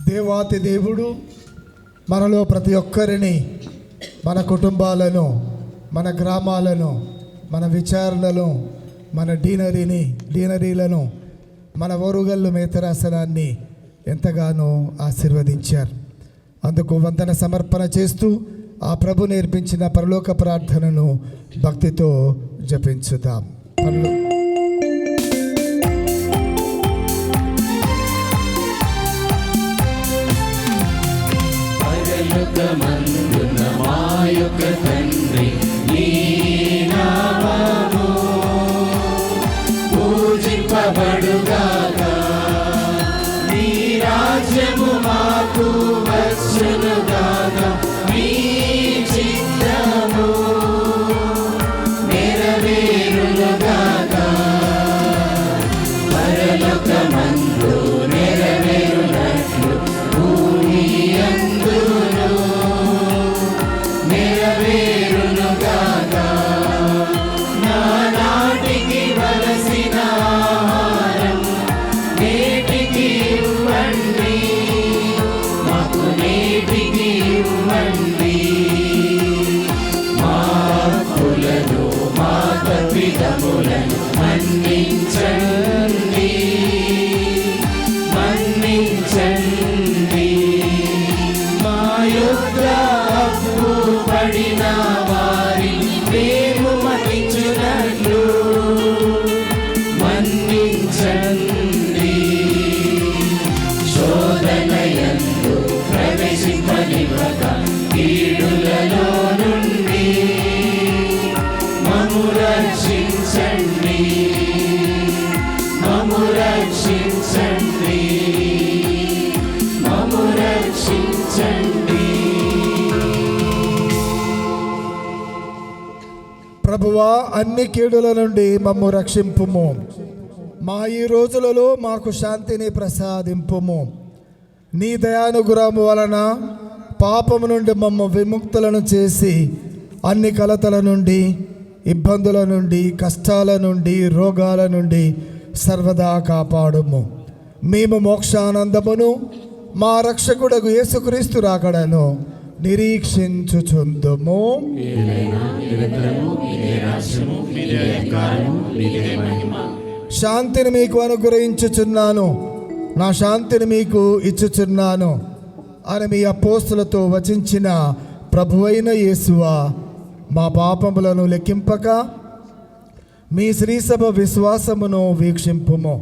దేవాతి దేవుడు మనలో ప్రతి ఒక్కరిని, మన కుటుంబాలను, మన గ్రామాలను, మన విచారణలను, మన డీనరీలను, మన ఓరుగల్లు మేతరాసనాన్ని ఎంతగానో ఆశీర్వదించారు. అందుకు వందన సమర్పణ చేస్తూ ఆ ప్రభు నేర్పించిన పరలోక ప్రార్థనను భక్తితో జపించుదాం. పరలోకమందున మా యొక్క తండ్రి, నీ నామము పూజింపబడుగాక. నీ రాజ్యము మాకు వచ్చునుగాక. నీ చిత్తము నెరవేరునుగాక. పరలోకమందు నెరవేరునట్లు భూమి యందును నెరవేరునుగాక. మన్నించండి మన్నించండి మా యొక్క అప్పు పడిన వారిని మేము మన్నించునట్లు మన్నించండి శోధనయందు ప్రవేశింపనివ్వక కీడులలో నుండి మమ్ము రక్షించండి మమ్ము రక్షించండి మమ్ము రక్షించండి. ప్రభువా, అన్ని కీడుల నుండి మమ్ము రక్షింపుము. మా ఈ రోజులలో మాకు శాంతిని ప్రసాదింపుము. నీ దయానుగ్రహము వలన పాపము నుండి మమ్ము విముక్తులను చేసి అన్ని కలతల నుండి, ఇబ్బందుల నుండి, కష్టాల నుండి, రోగాల నుండి సర్వదా కాపాడుము. మేము మోక్షానందమును మా రక్షకుడగు యేసుక్రీస్తు రాకడను నిరీక్షించుచుందుము. శాంతిని మీకు అనుగ్రహించుచున్నాను, నా శాంతిని మీకు ఇచ్చుచున్నాను అని మీ అపోస్తులతో వచించిన ప్రభువైన యేసువా, మా పాపములను లెక్కింపక మీ శ్రీసభ విశ్వాసమును వీక్షింపుము.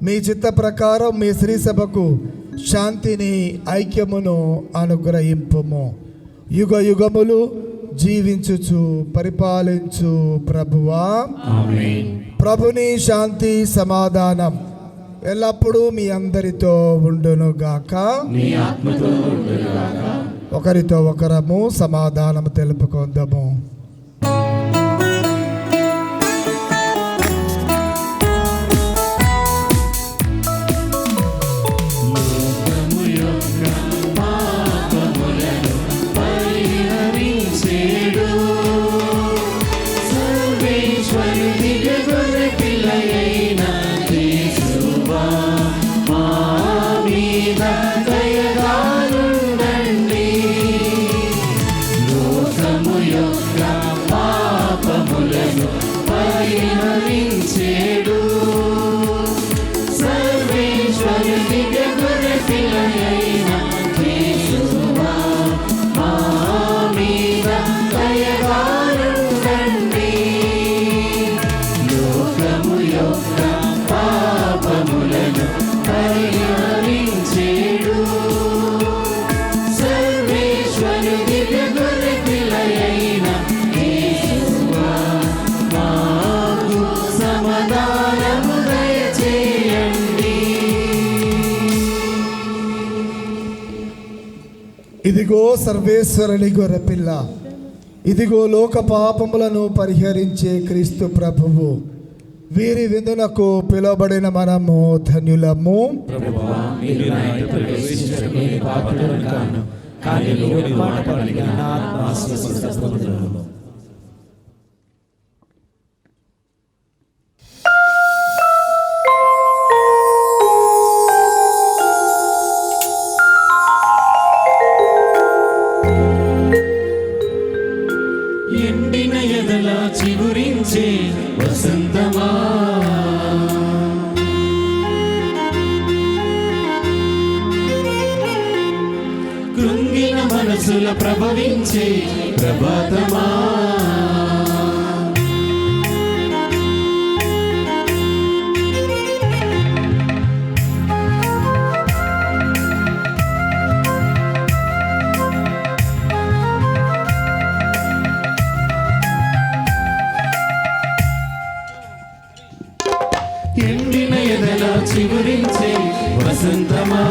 మీ చిత్త ప్రకారం మీ శ్రీసభకు శాంతిని, ఐక్యమును అనుగ్రహింపుము. యుగ యుగములు జీవించుచు పరిపాలించు ప్రభువా, ప్రభుని శాంతి సమాధానం ఎల్లప్పుడూ మీ అందరితో ఉండునుగాక. ఒకరితో ఒకరము సమాధానము తెలుపుకుందాము. ఇదిగో సర్వేశ్వరుని గొర్రెపిల్ల, ఇదిగో లోక పాపములను పరిహరించే క్రీస్తు ప్రభువు. వీరి విందునకు పిలువబడిన మనము ధన్యులము. ఎండిన ఎదల చిగురించే వసంతమా, కృంగిన మనసుల ప్రభవించే ప్రభాతమా, ఎండిన ఎదల చిగురించే వసంతమా,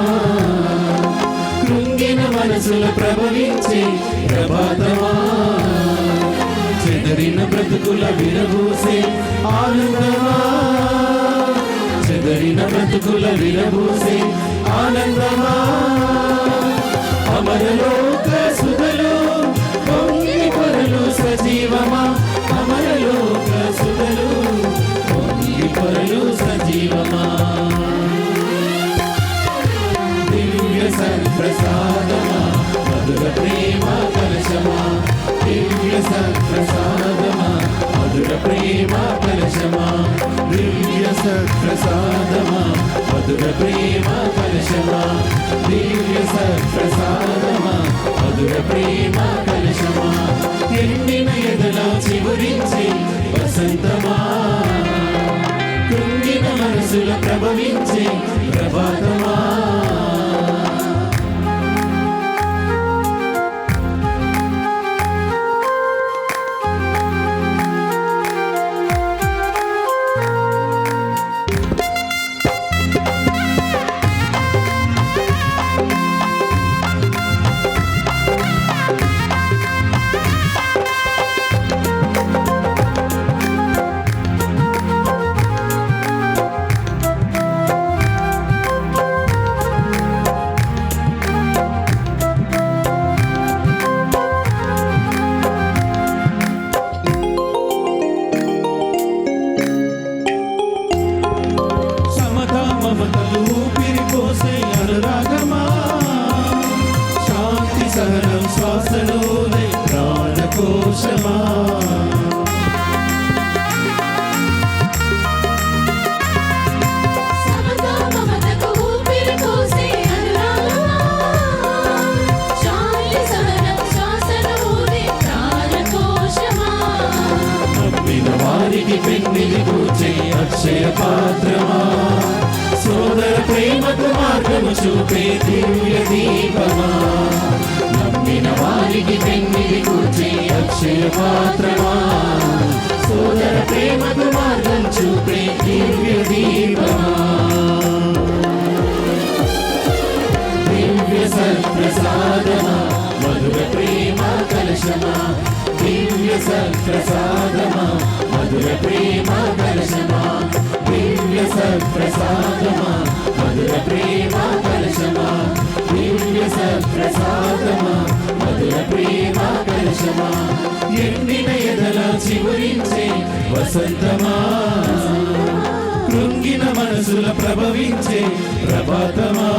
కృంగిన మనసుల ప్రభవించే ప్రభాతమా, చెదరిన బ్రతుకుల విరబూసే ఆనందమా, చెదరిన బ్రతుకుల విరబూసే ఆనందమా, అమరలోక సుధలు పొంగి పొరలు సజీవమా, అమరలోక సుధలు పొంగి పొరలు సజీవమా, దివ్య సత్ప్రసాదమా, మధుర ప్రేమ కలశమా, దివ్య సత్ప్రసాదమా, మధుర ప్రేమ కలశమా, సత్ప్రసాదమా మధుర ప్రేమ కలశమా దివ్య సత్ప్రసాదమా మధుర ప్రేమ కలశమా ఎండిన ఎదలా చివురించే వసంతమా కృంగిన మనసుల ప్రభవించే ప్రభాతమా అక్షయ పాత్రమా సోదర ప్రేమకు మార్గము చూపే దివ్య దీపమా నమ్మిన వారికి పెన్నిది కూర్చే అక్షయ పాత్రమా సోదర ప్రేమకు మార్గం చూపే దివ్య దీపమా దివ్య సత్ప్రసాదమా మధుర ప్రేమ కలశమా దివ్య సత్ప్రసాదమా మధుర ప్రేమ కలశమా దివ్య సత్ప్రసాదమా మధుర ప్రేమ కలశమా దివ్య సత్ప్రసాదమా మధుర ప్రేమ కలశమా ఎండిన ఎదలా చివురించే వసంతమా కృంగిన మనసుల ప్రభవించే ప్రభాతమా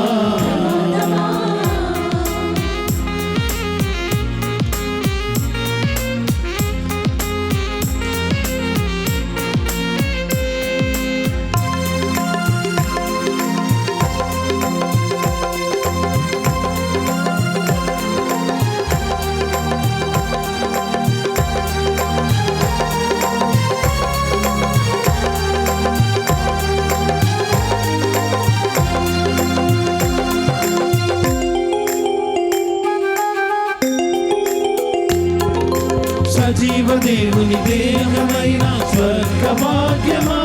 సజీవ దేవుని దేహమైన స్వర్గ భాగ్యమా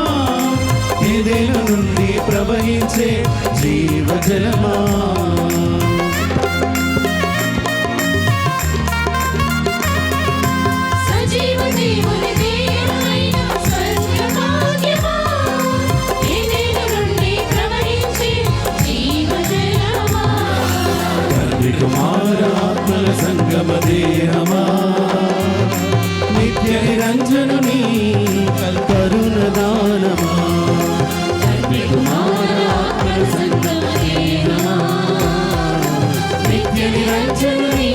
ఏదేను నుండి ప్రవహించే జీవజలమా సజీవ దేవుని దేహమైన స్వర్గ భాగ్యమా ఏదేను నుండి ప్రవహించే జీవజలమా తండ్రి కుమార ఆత్మల సంగమ దేహమా నిత్య నిరంజనుని కరుణదానమా తండ్రి కుమార ఆత్మల సంగమ దేహమా నిత్య నిరంజనుని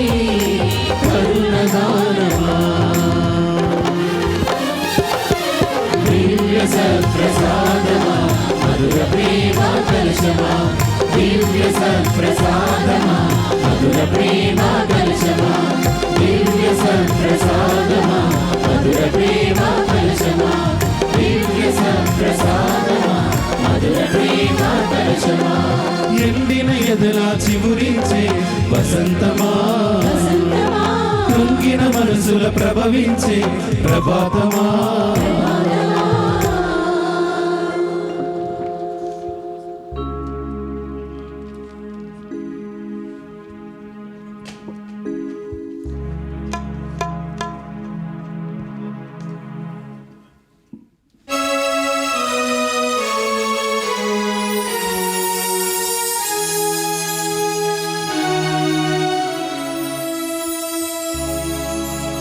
కరుణదానమా దివ్య సత్ప్రసాదమా మధుర ప్రేమ కలశమా దివ్య సత్ప్రసాదమా మధుర ప్రేమ కలశమా దివ్య సత్ప్రసాదమా మధుర ప్రేమ కలశమా దివ్య సత్ప్రసాదమా మధుర ప్రేమ కలశమా ఎండిన ఎదలా చివురించే వసంతమా కృంగిన మనసుల ప్రభవించే ప్రభాతమా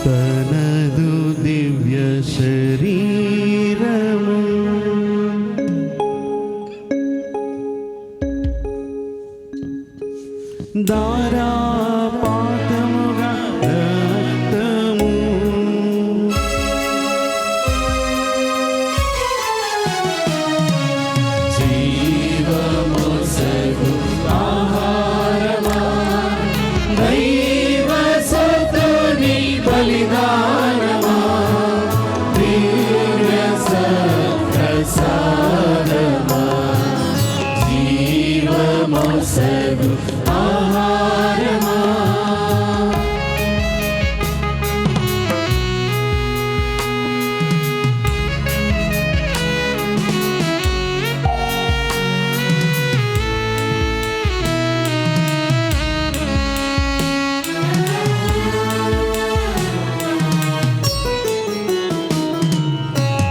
తనదు దివ్య శరీరము ధారాపాతముగా రక్తము మోసగు ఆహారమా.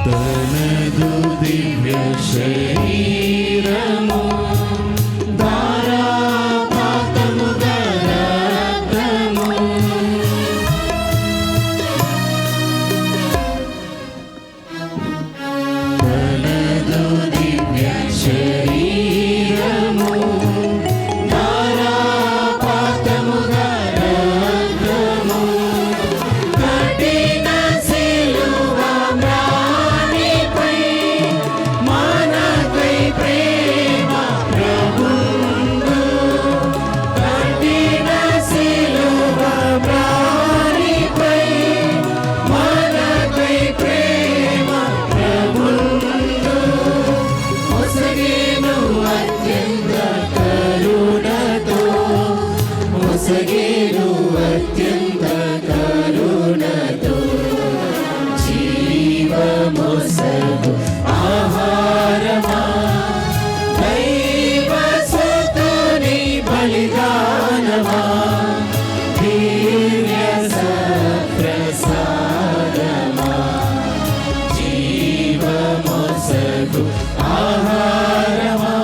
తనదు దివ్య శరీరము ధారాపాతము గల రక్తము తనదు దివ్య శరీరము ధారాపాతము గల రక్తము కఠిన శిలువ మ్రానిపై మనకై ప్రేమ ప్రభుండు. కఠిన శిలువ మ్రానిపై మనకై ప్రేమ ప్రభుండు. మొసగేను అత్యంత కరుణతో మొసగేను అత్యంత కరుణతో జీవమొసగు ఆహారమా. దైవసుతుని బలిదానమా దివ్య సప్రసాదమా జీవమొసగు ఆహారమా.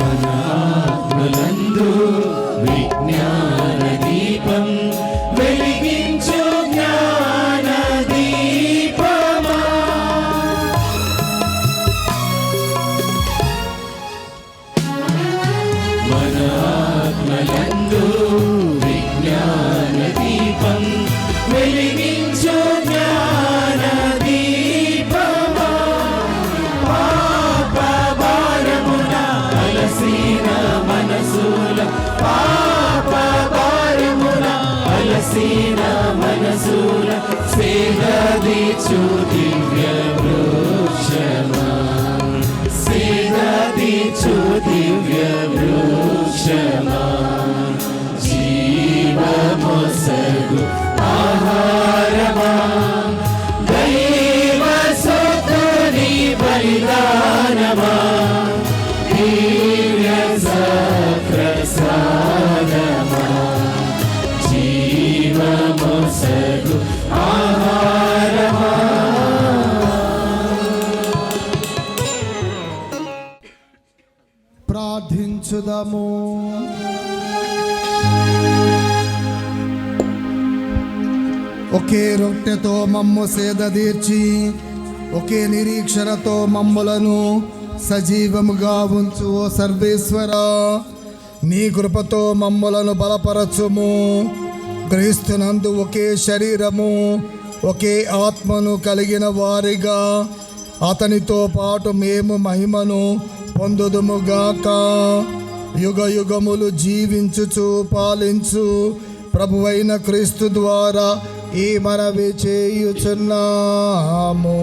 మన ఆత్మలందు విజ్ఞాన దీపం వెలిగించు జ్ఞాన దీపమా. మన ఆత్మలందు విజ్ఞాన దీపం వెలిగించు జ్ఞాన దీపమా. పాప భారమున అలసిన మనసుల పాప భారమున అలసిన మనసుల సేదీచు దివ్య వృక్షమా. సేదీచు దివ్య వృక్షమా జీవమొసగు ఆహారమా. దైవసుతుని బలిదానమా దివ్య సప్రసాదమా జీవమొసగు ఆహారమా. ప్రార్థించుదాము. ఒకే రొట్టెతో మమ్ము సేదదీర్చి ఒకే నిరీక్షణతో మమ్ములను సజీవముగా ఉంచు ఓ సర్వేశ్వర. నీ కృపతో మమ్ములను బలపరచుము. క్రీస్తునందు ఒకే శరీరము ఒకే ఆత్మను కలిగిన వారిగా అతనితో పాటు మేము మహిమను పొందుదుముగాక. యుగ యుగములు జీవించుచు పాలించు ప్రభువైన క్రీస్తు ద్వారా ఈ మనవి చేయుచున్నాము.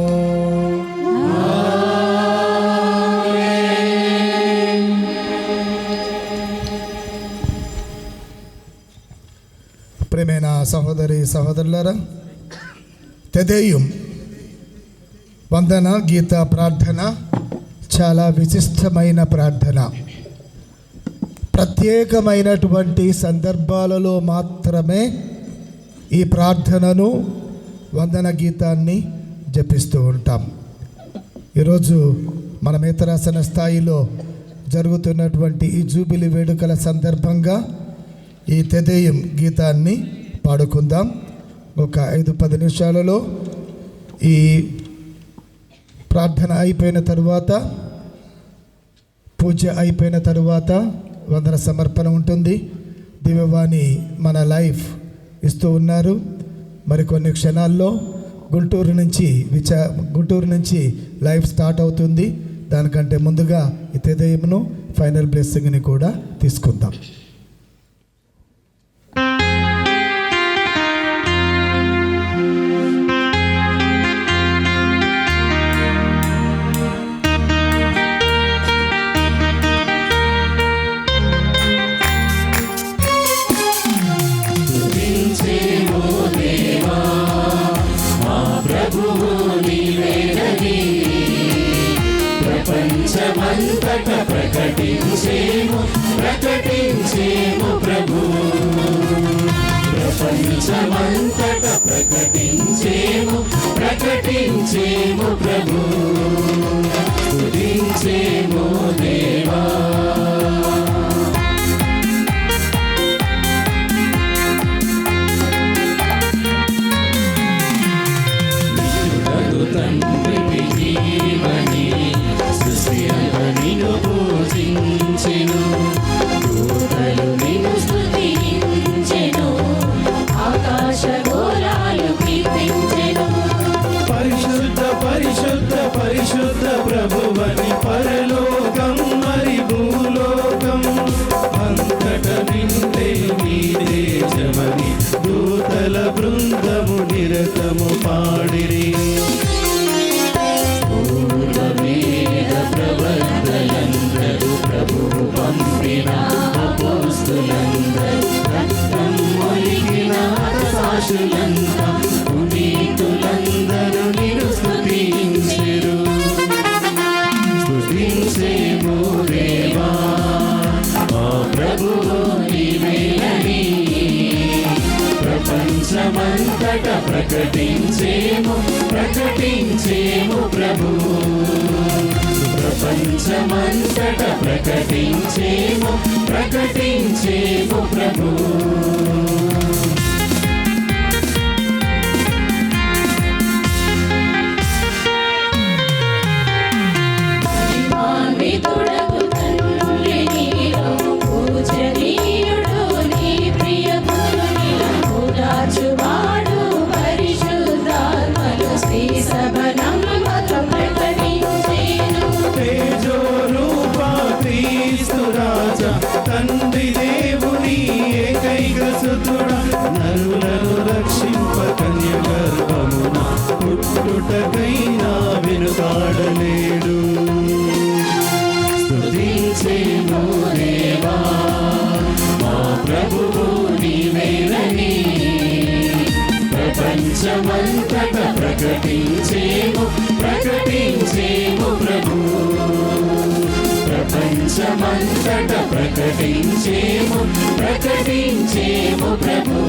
ప్రియమైన సహోదరి సహోదరులారా, తెదేయం వందన గీత ప్రార్థన చాలా విశిష్టమైన ప్రార్థన. ప్రత్యేకమైనటువంటి సందర్భాలలో మాత్రమే ఈ ప్రార్థనను వందన గీతాన్ని జపిస్తూ ఉంటాం. ఈరోజు మన మేతరాసన స్థాయిలో జరుగుతున్నటువంటి ఈ జూబిలీ వేడుకల సందర్భంగా ఈ తెదేయం గీతాన్ని పాడుకుందాం. ఒక 5-10 నిమిషాలలో ఈ ప్రార్థన అయిపోయిన తరువాత పూజ అయిపోయిన తరువాత వందన సమర్పణ ఉంటుంది. దివ్యవాణి మన లైఫ్ ఇస్తూ ఉన్నారు. మరికొన్ని క్షణాల్లో గుంటూరు నుంచి లైవ్ స్టార్ట్ అవుతుంది. దానికంటే ముందుగా ఇతేదయమును ఫైనల్ బ్లెస్సింగ్ని కూడా తీసుకుందాం. ప్రపంచమంతట ప్రకటించేము ప్రభు. ప్రపంచమంతట ప్రకటించేము ప్రభు. స్తుతించేము దేవా. తండ్రి జీవని నిన్ను పూజించెను, దూతలు నిన్ను స్తుతించెను, ఆకాశ గోళాలు కీర్తించెను. పరిశుద్ధ పరిశుద్ధ పరిశుద్ధ ప్రభువని పరలోకం మరి భూలోకం అంతట నిండే నీ తేజమని దూతల బృందము నిరతము పాడిరి. ప్రవక్తలందరూ ప్రభువు పంపిన అపోస్తులందరూ, రక్తం ఒలికిన సాక్షులంతా పునీతులందరూ నిన్ను స్తుతించెరు. స్తుతించెము దేవా, మా ప్రభువు నీవేనని ప్రపంచమంతట ప్రకటించేము ప్రభు. ప్రపంచమంతట ప్రకటించేము ప్రభు. మహిమాన్వితుడగు తండ్రి నీలో, పూజనీయుడు నీ ప్రియపుత్రునిలో, ఓదార్చువాడు పరిశుద్ధాత్మలు శ్రీ సభ నమ్మకం ప్రకటించెను. తేజో రూప క్రీస్తు రాజా, తండ్రి దేవుని ఏకైక సుతుడా, నరులను రక్షింప కన్య గర్భమున పుట్టుటకైనా వెనుకాడలేడు. స్తుతించెము దేవా, మా ప్రభువు నీవేనని ప్రపంచమంతట ప్రకటించేము ప్రభు. ప్రపంచమంతట ప్రకటించేము ప్రభు.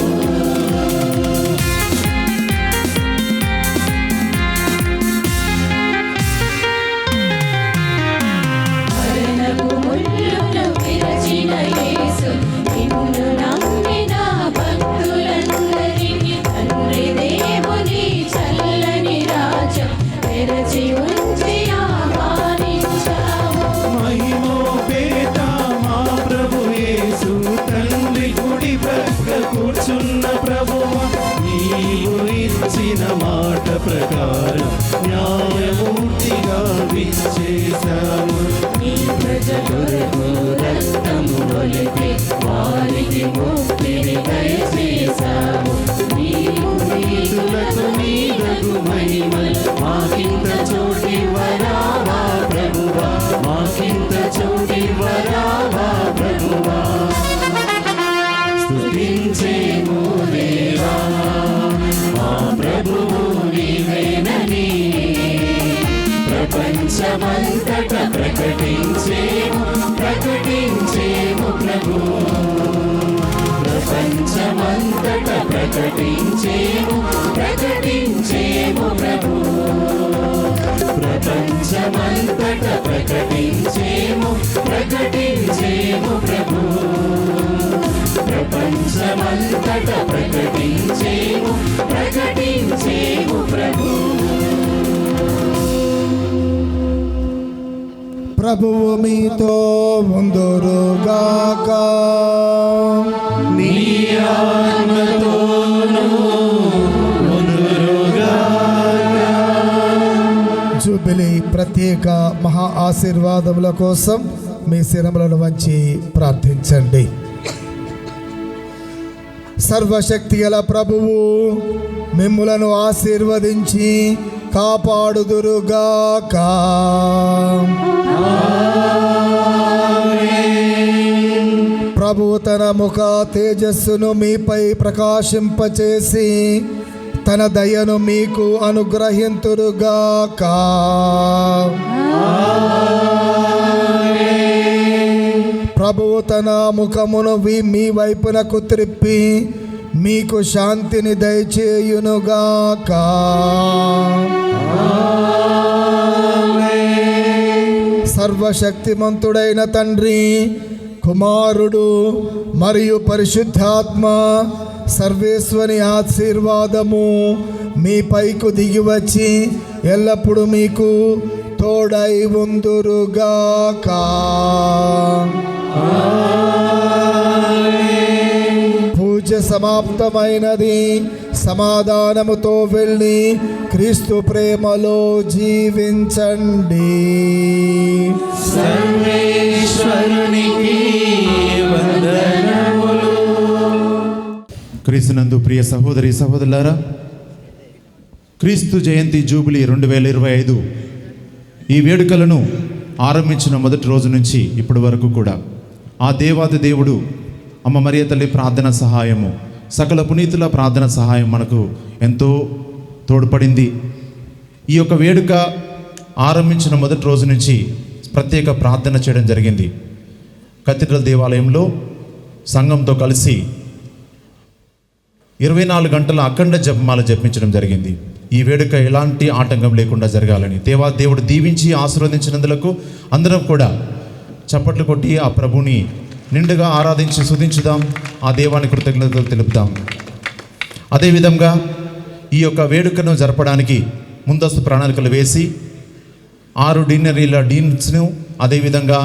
మరణపు ముళ్ళును విరచిన యేసు, నిన్ను నమ్మిన భక్తులందరికీ తండ్రి దేవుని చల్లని రాజ్యం తెరచి ఉంచి ఆహ్వానించావు. మహిమోపేత మా ప్రభు యేసు, తండ్రి కుడి ప్రక్క కూర్చున్న ప్రభువా, నీవు ఇచ్చిన మాట ప్రకారం న్యాయమూర్తిగా విచ్చేశాము. నీ ప్రజ కొరకు రక్తము ఒలికి వారికి ముక్తిని దయచేశావు. నీవు నీతులకు నీదగు మహిమలు మాకింత చోటివ్వరావా ప్రభువా, మాకింత చోటివ్వరావా ప్రభువా. స్తుతించెము దేవా, మా ప్రభువు నీవేనని ప్రపంచమంతట ప్రకటించేము ప్రభు. ప్రపంచమంతట ప్రకటించేము ప్రభు. ప్రపంచమంతట ప్రకటించేము ప్రభు. ప్రపంచమంతట ప్రకటించేము ప్రభు. ప్రభువు మీతో ఉందురుగాక. నీ ఆత్మతోనూ ఉందురుగాక. జూబిలీ ప్రత్యేక మహా ఆశీర్వాదముల కోసం మీ శిరములను వంచి ప్రార్థించండి. సర్వశక్తి గల ప్రభువు మిమ్ములను ఆశీర్వదించి కాపాడుదురుగాక. ప్రభువు తన ముఖ తేజస్సును మీపై ప్రకాశింపచేసి తన దయను మీకు అనుగ్రహింతురుగాక. ప్రభువు తన ముఖమును మీ వైపునకు త్రిప్పి మీకు శాంతిని దయచేయునుగాక. సర్వశక్తిమంతుడైన తండ్రి, కుమారుడు మరియు పరిశుద్ధాత్మ సర్వేశ్వని ఆశీర్వాదము మీ పైకు దిగివచ్చి ఎల్లప్పుడూ మీకు తోడై ఉందురుగాక. పూజ సమాప్తమైనది. సమాధానముతో వెళ్ళి క్రీస్తు ప్రేమలో జీవించండి. సర్వేశ్వరునికి వందనములు. క్రీస్తునందు ప్రియ సహోదరి సహోదరులారా, క్రీస్తు జయంతి జూబిలీ 2025 ఈ వేడుకలను ఆరంభించిన మొదటి రోజు నుంచి ఇప్పటి వరకు కూడా ఆ దేవాది దేవుడు అమ్మ మరియ తల్లి ప్రార్థన సహాయము, సకల పునీతుల ప్రార్థన సహాయం మనకు ఎంతో తోడ్పడింది. ఈ యొక్క వేడుక ఆరంభించిన మొదటి రోజు నుంచి ప్రత్యేక ప్రార్థన చేయడం జరిగింది. కథీడ్రల్ దేవాలయంలో సంఘంతో కలిసి 24 గంటల అఖండ జపమాల జపించడం జరిగింది. ఈ వేడుక ఎలాంటి ఆటంకం లేకుండా జరగాలని దేవుడు దీవించి ఆశీర్వదించినందులకు అందరం కూడా చప్పట్లు కొట్టి ఆ ప్రభుని నిండుగా ఆరాధించి స్తుతించుదాం. ఆ దేవానికి కృతజ్ఞతలు తెలుపుదాం. అదేవిధంగా ఈ యొక్క వేడుకను జరపడానికి ముందస్తు ప్రణాళికలు వేసి 6 డిన్నరీల డీన్స్ను, అదేవిధంగా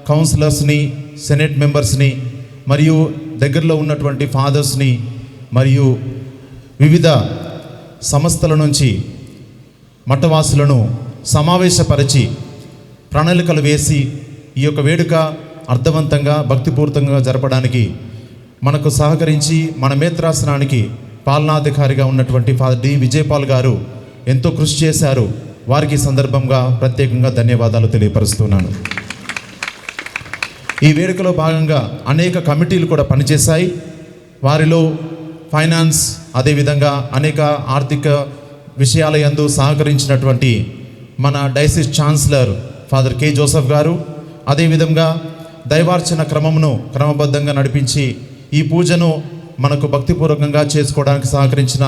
కౌన్సిలర్స్ని, సెనేట్ మెంబర్స్ని మరియు దగ్గరలో ఉన్నటువంటి ఫాదర్స్ని మరియు వివిధ సంస్థల నుంచి మఠవాసులను సమావేశపరిచి ప్రణాళికలు వేసి ఈ యొక్క వేడుక అర్థవంతంగా భక్తిపూర్తంగా జరపడానికి మనకు సహకరించి మన మేత్రాసనానికి పాలనాధికారిగా ఉన్నటువంటి ఫాదర్ డి విజయపాల్ గారు ఎంతో కృషి చేశారు. వారికి సందర్భంగా ప్రత్యేకంగా ధన్యవాదాలు తెలియపరుస్తున్నాను. ఈ వేడుకలో భాగంగా అనేక కమిటీలు కూడా పనిచేశాయి. వారిలో ఫైనాన్స్, అదేవిధంగా అనేక ఆర్థిక విషయాల యందు సహకరించినటువంటి మన diocese chancellor father K Joseph గారు, అదేవిధంగా దైవార్చన క్రమమును క్రమబద్ధంగా నడిపించి ఈ పూజను మనకు భక్తిపూర్వకంగా చేసుకోవడానికి సహకరించిన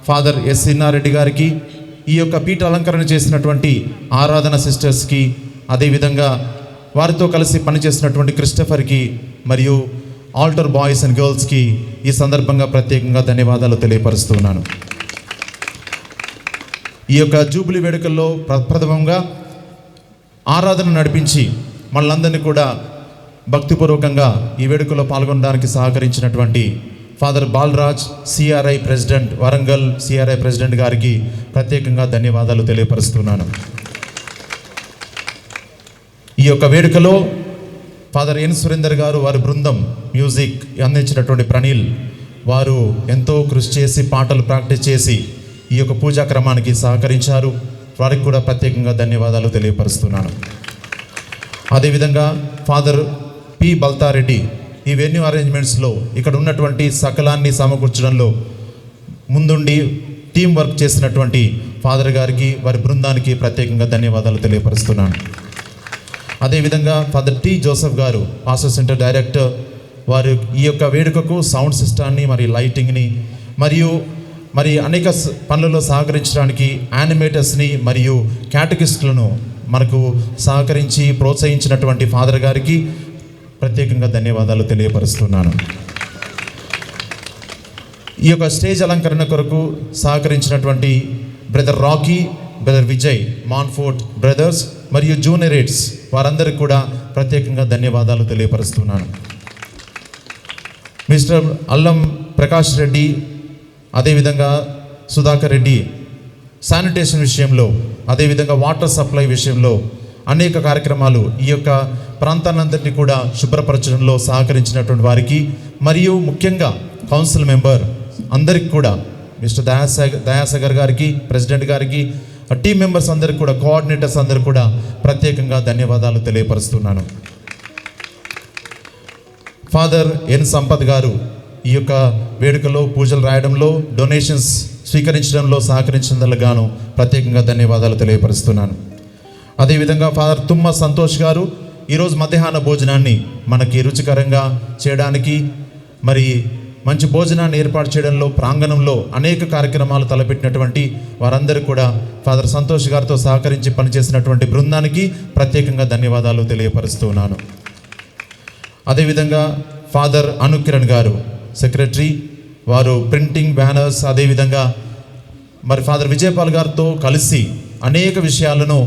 ఫాదర్ ఎస్ సిన్నారెడ్డి గారికి, ఈ యొక్క పీఠ అలంకరణ చేసినటువంటి ఆరాధన సిస్టర్స్కి, అదేవిధంగా వారితో కలిసి పనిచేసినటువంటి క్రిస్టఫర్కి మరియు ఆల్టర్ బాయ్స్ అండ్ గర్ల్స్కి ఈ సందర్భంగా ప్రత్యేకంగా ధన్యవాదాలు తెలియపరుస్తున్నాను. ఈ యొక్క జూబిలీ వేడుకల్లో ప్రథమంగా ఆరాధన నడిపించి మనలందరినీ కూడా భక్తిపూర్వకంగా ఈ వేడుకలో పాల్గొనడానికి సహకరించినటువంటి father Balraj CRI president, Warangal CRI president గారికి ప్రత్యేకంగా ధన్యవాదాలు తెలియపరుస్తున్నాను. ఈ యొక్క వేడుకలో ఫాదర్ ఎన్ సురేందర్ గారు, వారి బృందం మ్యూజిక్ అందించినటువంటి ప్రణీల్ వారు ఎంతో కృషి చేసి పాటలు ప్రాక్టీస్ చేసి ఈ యొక్క పూజా క్రమానికి సహకరించారు. వారికి కూడా ప్రత్యేకంగా ధన్యవాదాలు తెలియపరుస్తున్నాను. అదేవిధంగా ఫాదర్ పి బల్తారెడ్డి ఈ వెన్యూ అరేంజ్మెంట్స్లో ఇక్కడ ఉన్నటువంటి సకలాన్ని సమకూర్చడంలో ముందుండి టీం వర్క్ చేసినటువంటి ఫాదర్ గారికి, వారి బృందానికి ప్రత్యేకంగా ధన్యవాదాలు తెలియపరుస్తున్నాను. అదేవిధంగా ఫాదర్ టి జోసెఫ్ గారు, పాస్టర్ సెంటర్ డైరెక్టర్, వారు ఈ యొక్క వేడుకకు సౌండ్ సిస్టాన్ని మరి లైటింగ్ని మరియు అనేక పనులలో సహకరించడానికి యానిమేటర్స్ని మరియు క్యాటకిస్టులను మనకు సహకరించి ప్రోత్సహించినటువంటి ఫాదర్ గారికి ప్రత్యేకంగా ధన్యవాదాలు తెలియపరుస్తున్నాను. ఈ యొక్క స్టేజ్ అలంకరణ కొరకు సహకరించినటువంటి brother Rocky, brother Vijay, Montfort brothers, మరియు జూనియరేట్స్ వారందరికీ కూడా ప్రత్యేకంగా ధన్యవాదాలు తెలియపరుస్తున్నాను. మిస్టర్ అల్లం ప్రకాష్ రెడ్డి, అదేవిధంగా సుధాకర్ రెడ్డి శానిటేషన్ విషయంలో, అదేవిధంగా వాటర్ సప్లై విషయంలో అనేక కార్యక్రమాలు ఈ యొక్క ప్రాంతాన్నంతటినీ కూడా శుభ్రపరచడంలో సహకరించినటువంటి వారికి, మరియు ముఖ్యంగా కౌన్సిల్ మెంబర్ అందరికీ కూడా మిస్టర్ దయాసాగర్ గారికి, ప్రెసిడెంట్ గారికి, టీం మెంబర్స్ అందరికీ కూడా, కోఆర్డినేటర్స్ అందరికీ కూడా ప్రత్యేకంగా ధన్యవాదాలు తెలియపరుస్తున్నాను. ఫాదర్ ఎన్ సంపత్ గారు ఈ యొక్క వేడుకలో పూజలు రాయడంలో, డొనేషన్స్ స్వీకరించడంలో సహకరించినందుకు గాను ప్రత్యేకంగా ధన్యవాదాలు తెలియపరుస్తున్నాను. అదేవిధంగా ఫాదర్ తుమ్మ సంతోష్ గారు ఈరోజు మధ్యాహ్న భోజనాన్ని మనకి రుచికరంగా చేయడానికి, మరి మంచి భోజనాన్ని ఏర్పాటు చేయడంలో, ప్రాంగణంలో అనేక కార్యక్రమాలు తలపెట్టినటువంటి వారందరూ కూడా ఫాదర్ సంతోష్ గారితో సహకరించి పనిచేసినటువంటి బృందానికి ప్రత్యేకంగా ధన్యవాదాలు తెలియపరుస్తున్నాను. అదేవిధంగా ఫాదర్ అనుకిరణ్ గారు సెక్రటరీ, వారు ప్రింటింగ్, బ్యానర్స్, అదేవిధంగా మరి ఫాదర్ విజయపాల్ గారితో కలిసి అనేక విషయాలను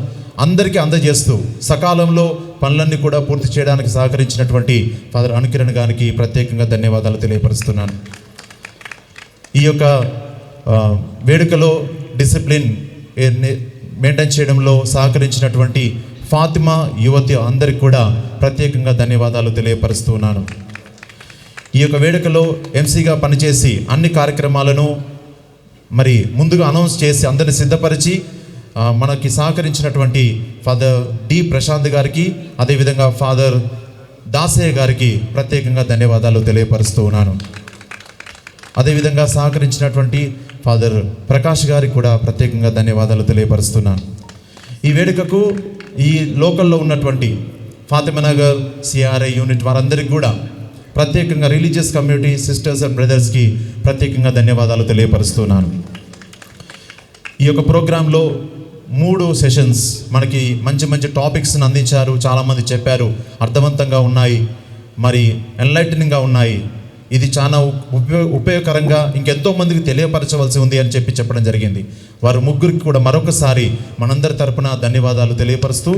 అందరికీ అందజేస్తూ సకాలంలో పనులన్నీ కూడా పూర్తి చేయడానికి సహకరించినటువంటి ఫాదర్ అనుకిరణ్ గారికి ప్రత్యేకంగా ధన్యవాదాలు తెలియపరుస్తున్నాను. ఈ యొక్క వేడుకలో డిసిప్లిన్ మెయింటైన్ చేయడంలో సహకరించినటువంటి ఫాతిమా యువతి అందరికి కూడా ప్రత్యేకంగా ధన్యవాదాలు తెలియపరుస్తున్నాను. ఈ యొక్క వేడుకలో ఎంసీగా పనిచేసి అన్ని కార్యక్రమాలను మరి ముందుగా అనౌన్స్ చేసి అందరిని సిద్ధపరిచి మనకి సహకరించినటువంటి ఫాదర్ డి ప్రశాంత్ గారికి, అదేవిధంగా ఫాదర్ దాసయ్య గారికి ప్రత్యేకంగా ధన్యవాదాలు తెలియపరుస్తూ ఉన్నాను. అదేవిధంగా సహకరించినటువంటి ఫాదర్ ప్రకాష్ గారికి కూడా ప్రత్యేకంగా ధన్యవాదాలు తెలియపరుస్తున్నాను. ఈ వేడుకకు ఈ లోకల్లో ఉన్నటువంటి ఫాతిమానగర్ సిఆర్ఐ యూనిట్ వారందరికీ కూడా ప్రత్యేకంగా రిలీజియస్ కమ్యూనిటీ సిస్టర్స్ అండ్ బ్రదర్స్కి ప్రత్యేకంగా ధన్యవాదాలు తెలియపరుస్తున్నాను. ఈ యొక్క ప్రోగ్రాంలో 3 సెషన్స్ మనకి మంచి మంచి టాపిక్స్ని అందించారు. చాలామంది చెప్పారు, అర్థవంతంగా ఉన్నాయి, మరి ఎన్లైటనింగ్గా ఉన్నాయి. ఇది చాలా ఉపయోగకరంగా ఇంకెంతో మందికి తెలియపరచవలసి ఉంది అని చెప్పడం జరిగింది. వారు ముగ్గురికి కూడా మరొకసారి మనందరి తరపున ధన్యవాదాలు తెలియపరుస్తూ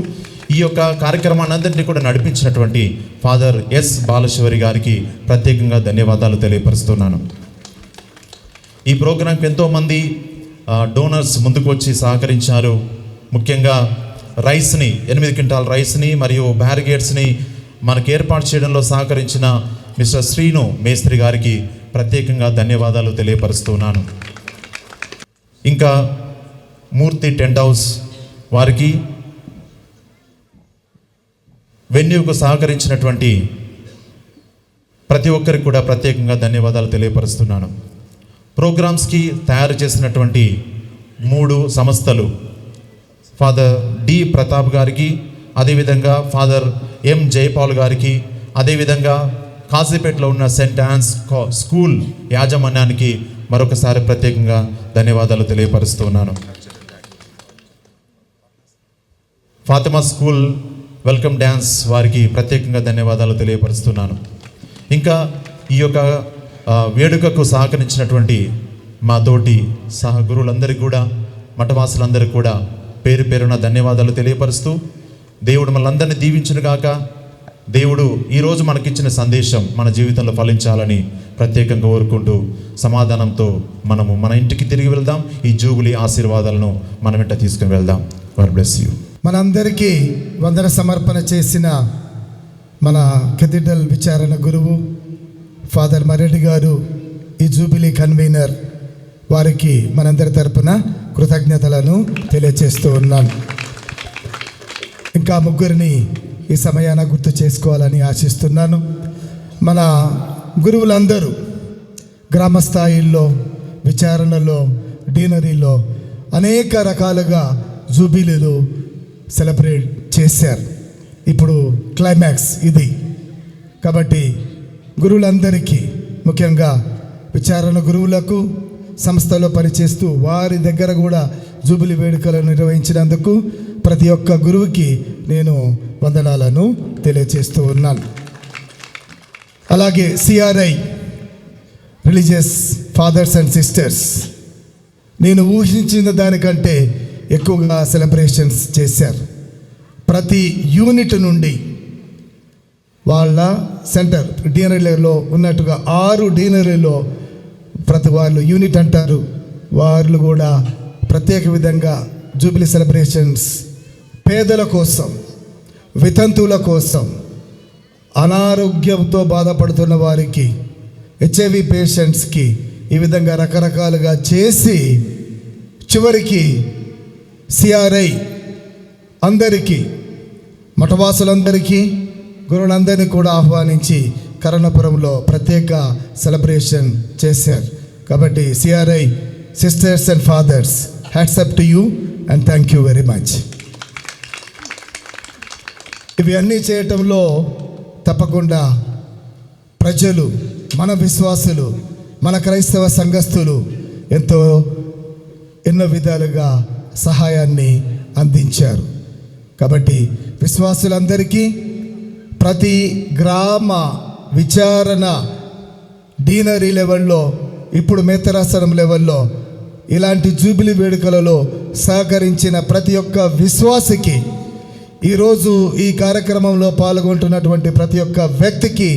ఈ యొక్క కార్యక్రమాన్ని అందరినీ కూడా నడిపించినటువంటి ఫాదర్ ఎస్ బాలశివరి గారికి ప్రత్యేకంగా ధన్యవాదాలు తెలియపరుస్తున్నాను. ఈ ప్రోగ్రాంకి ఎంతోమంది డోనర్స్ ముందుకు వచ్చి సహకరించారు. ముఖ్యంగా రైస్ని, 8 క్వింటాల్ రైస్ని మరియు బ్యారిగేడ్స్ని మనకు ఏర్పాటు చేయడంలో సహకరించిన మిస్టర్ శ్రీను మేస్త్రి గారికి ప్రత్యేకంగా ధన్యవాదాలు తెలియపరుస్తున్నాను. ఇంకా మూర్తి టెంట్ హౌస్ వారికి, వెన్యూకు సహకరించినటువంటి ప్రతి ఒక్కరికి కూడా ప్రత్యేకంగా ధన్యవాదాలు తెలియపరుస్తున్నాను. ప్రోగ్రామ్స్కి తయారు చేసినటువంటి 3 సంస్థలు, ఫాదర్ డి ప్రతాప్ గారికి, అదేవిధంగా ఫాదర్ ఎం జయపాల్ గారికి, అదేవిధంగా కాజీపేటలో ఉన్న సెయింట్ ఆన్స్ స్కూల్ యాజమాన్యానికి మరొకసారి ప్రత్యేకంగా ధన్యవాదాలు తెలియపరుస్తున్నాను. ఫాతిమా స్కూల్ వెల్కమ్ డ్యాన్స్ వారికి ప్రత్యేకంగా ధన్యవాదాలు తెలియపరుస్తున్నాను. ఇంకా ఈ యొక్క వేడుకకు సహకరించినటువంటి మా తోటి గురువులందరికీ కూడా, మఠవాసులందరికీ కూడా పేరు పేరున ధన్యవాదాలు తెలియపరుస్తూ, దేవుడు మనందరినీ దీవించునుగాక. దేవుడు ఈరోజు మనకిచ్చిన సందేశం మన జీవితంలో ఫలించాలని ప్రత్యేకంగా కోరుకుంటూ సమాధానంతో మనము మన ఇంటికి తిరిగి వెళ్దాం. ఈ జూబిలీ ఆశీర్వాదాలను మన వెంట తీసుకుని వెళ్దాం. God bless you. మనందరికీ వందన సమర్పణ చేసిన మన కెథీడ్రల్ విచారణ గురువు ఫాదర్ మరెడ్డి గారు, ఈ జూబిలీ కన్వీనర్, వారికి మనందరి తరపున కృతజ్ఞతలను తెలియచేస్తూ ఉన్నాను. ఇంకా ముగ్గురిని ఈ సమయాన గుర్తు చేసుకోవాలని ఆశిస్తున్నాను. మన గురువులందరూ గ్రామ స్థాయిల్లో, విచారణలో, డీనరీలో అనేక రకాలుగా జూబిలీలు సెలబ్రేట్ చేశారు. ఇప్పుడు క్లైమాక్స్ ఇది. కాబట్టి గురువులందరికీ, ముఖ్యంగా విచారణ గురువులకు, సంస్థలో పనిచేస్తూ వారి దగ్గర కూడా జూబిలీ వేడుకలు నిర్వహించినందుకు ప్రతి ఒక్క గురువుకి నేను వందనాలను తెలియజేస్తూ ఉన్నాను. అలాగే CRI religious fathers and sisters నేను ఊహించిన దానికంటే ఎక్కువగా సెలబ్రేషన్స్ చేశారు. ప్రతి యూనిట్ నుండి వాళ్ళ సెంటర్ డీనరీలో ఉన్నట్టుగా 6 డీనరీలో ప్రతి వాళ్ళు యూనిట్ అంటారు, వాళ్ళు కూడా ప్రత్యేక విధంగా జూబిలీ సెలబ్రేషన్స్ పేదల కోసం, వితంతువుల కోసం, అనారోగ్యంతో బాధపడుతున్న వారికి, HIV పేషెంట్స్కి ఈ విధంగా రకరకాలుగా చేసి చివరికి CRI అందరికీ, మఠవాసులందరికీ, గురువులందరినీ కూడా ఆహ్వానించి కరుణాపురంలో ప్రత్యేక సెలబ్రేషన్ చేశారు. కాబట్టి CRI sisters and fathers, hats up to you and thank you very much. ఇవి అన్నీ చేయటంలో తప్పకుండా ప్రజలు, మన విశ్వాసులు, మన క్రైస్తవ సంఘస్థులు ఎన్నో విధాలుగా సహాయాన్ని అందించారు. కాబట్టి విశ్వాసులందరికీ ప్రతి గ్రామ విచారణ డీనరీ లెవెల్లో, ఇప్పుడు మేతరాసనం లెవెల్లో ఇలాంటి జూబిలీ వేడుకలలో సహకరించిన ప్రతి ఒక్క విశ్వాసికి, ఈరోజు ఈ కార్యక్రమంలో పాల్గొంటున్నటువంటి ప్రతి ఒక్క వ్యక్తికి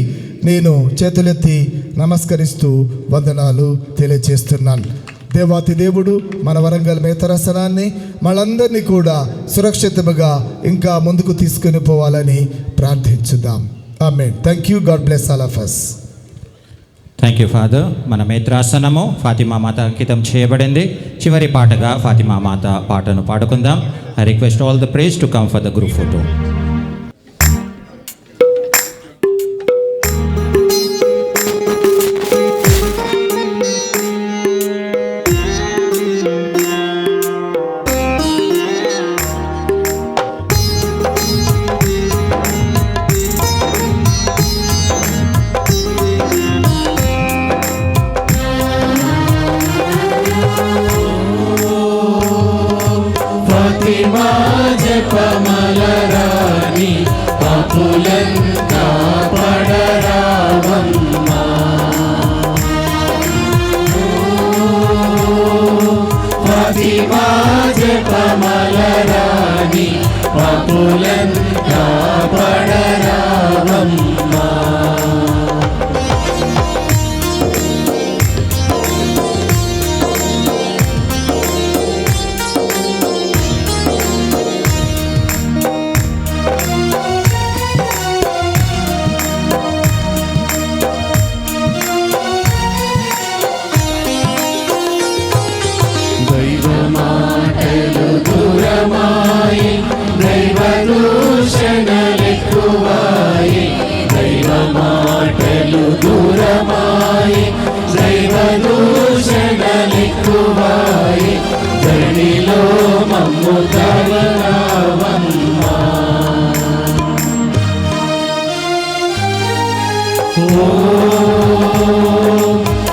నేను చేతులెత్తి నమస్కరిస్తూ వందనాలు తెలియజేస్తున్నాను. దేవాతి దేవుడు మన వరంగల్ మేతరాసనాన్ని మనందరినీ కూడా సురక్షితంగా ఇంకా ముందుకు తీసుకుని పోవాలని ప్రార్థించుదాం. Amen. Thank you. God bless all of us. Thank you father. మన మేత్రాసనము ఫాతిమా మాత అంకితం చేయబడింది. చివరి పాటగా ఫాతిమా మాత పాటను పాడుకుందాం. I request all the praise to come for the group photo. Fatima జపమలరాని పాపులంతా పడరావమ్మా. ఫాతిమా జపమలరాని పాపులంతా పడరావమ్మా. దైవమాటలు దూరమాయి, దైవదూషణలెక్కువాయి. దైవమాటలు దూరమాయి, దైవదూషణలెక్కువాయి. ధరణిలో మమ్ము తలరావమ్మా.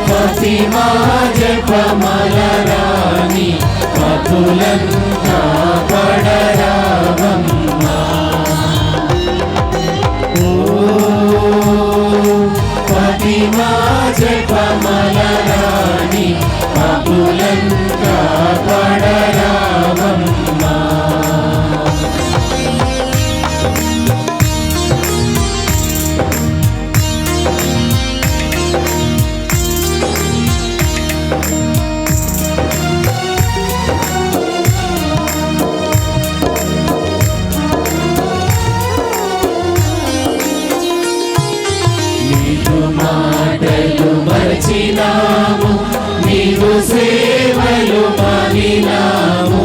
ఫాతిమా జపమలరాని పాపులంతా పడరావమ్మా. ఫాతిమా జపమలరాని పాపులంతా పడరావమ్మా. నీదు మాటలు మరచినాము, నీదు సేవలు మానినాము.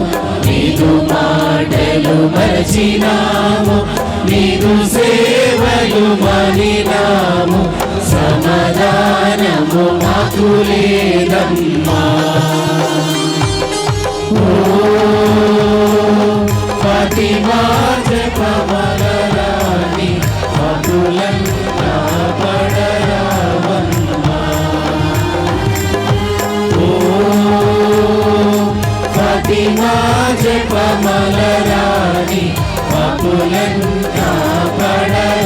నీదు మాటలు మరచినాము, నీదు సేవలు మానినాము. సమాధానము మాకు లేదమ్మా. ఫాతిమా జపమలరాని పాపులంతా పడరావమ్మా. ఫాతిమా జపమలరాని పాపులంతా పడరావమ్మా.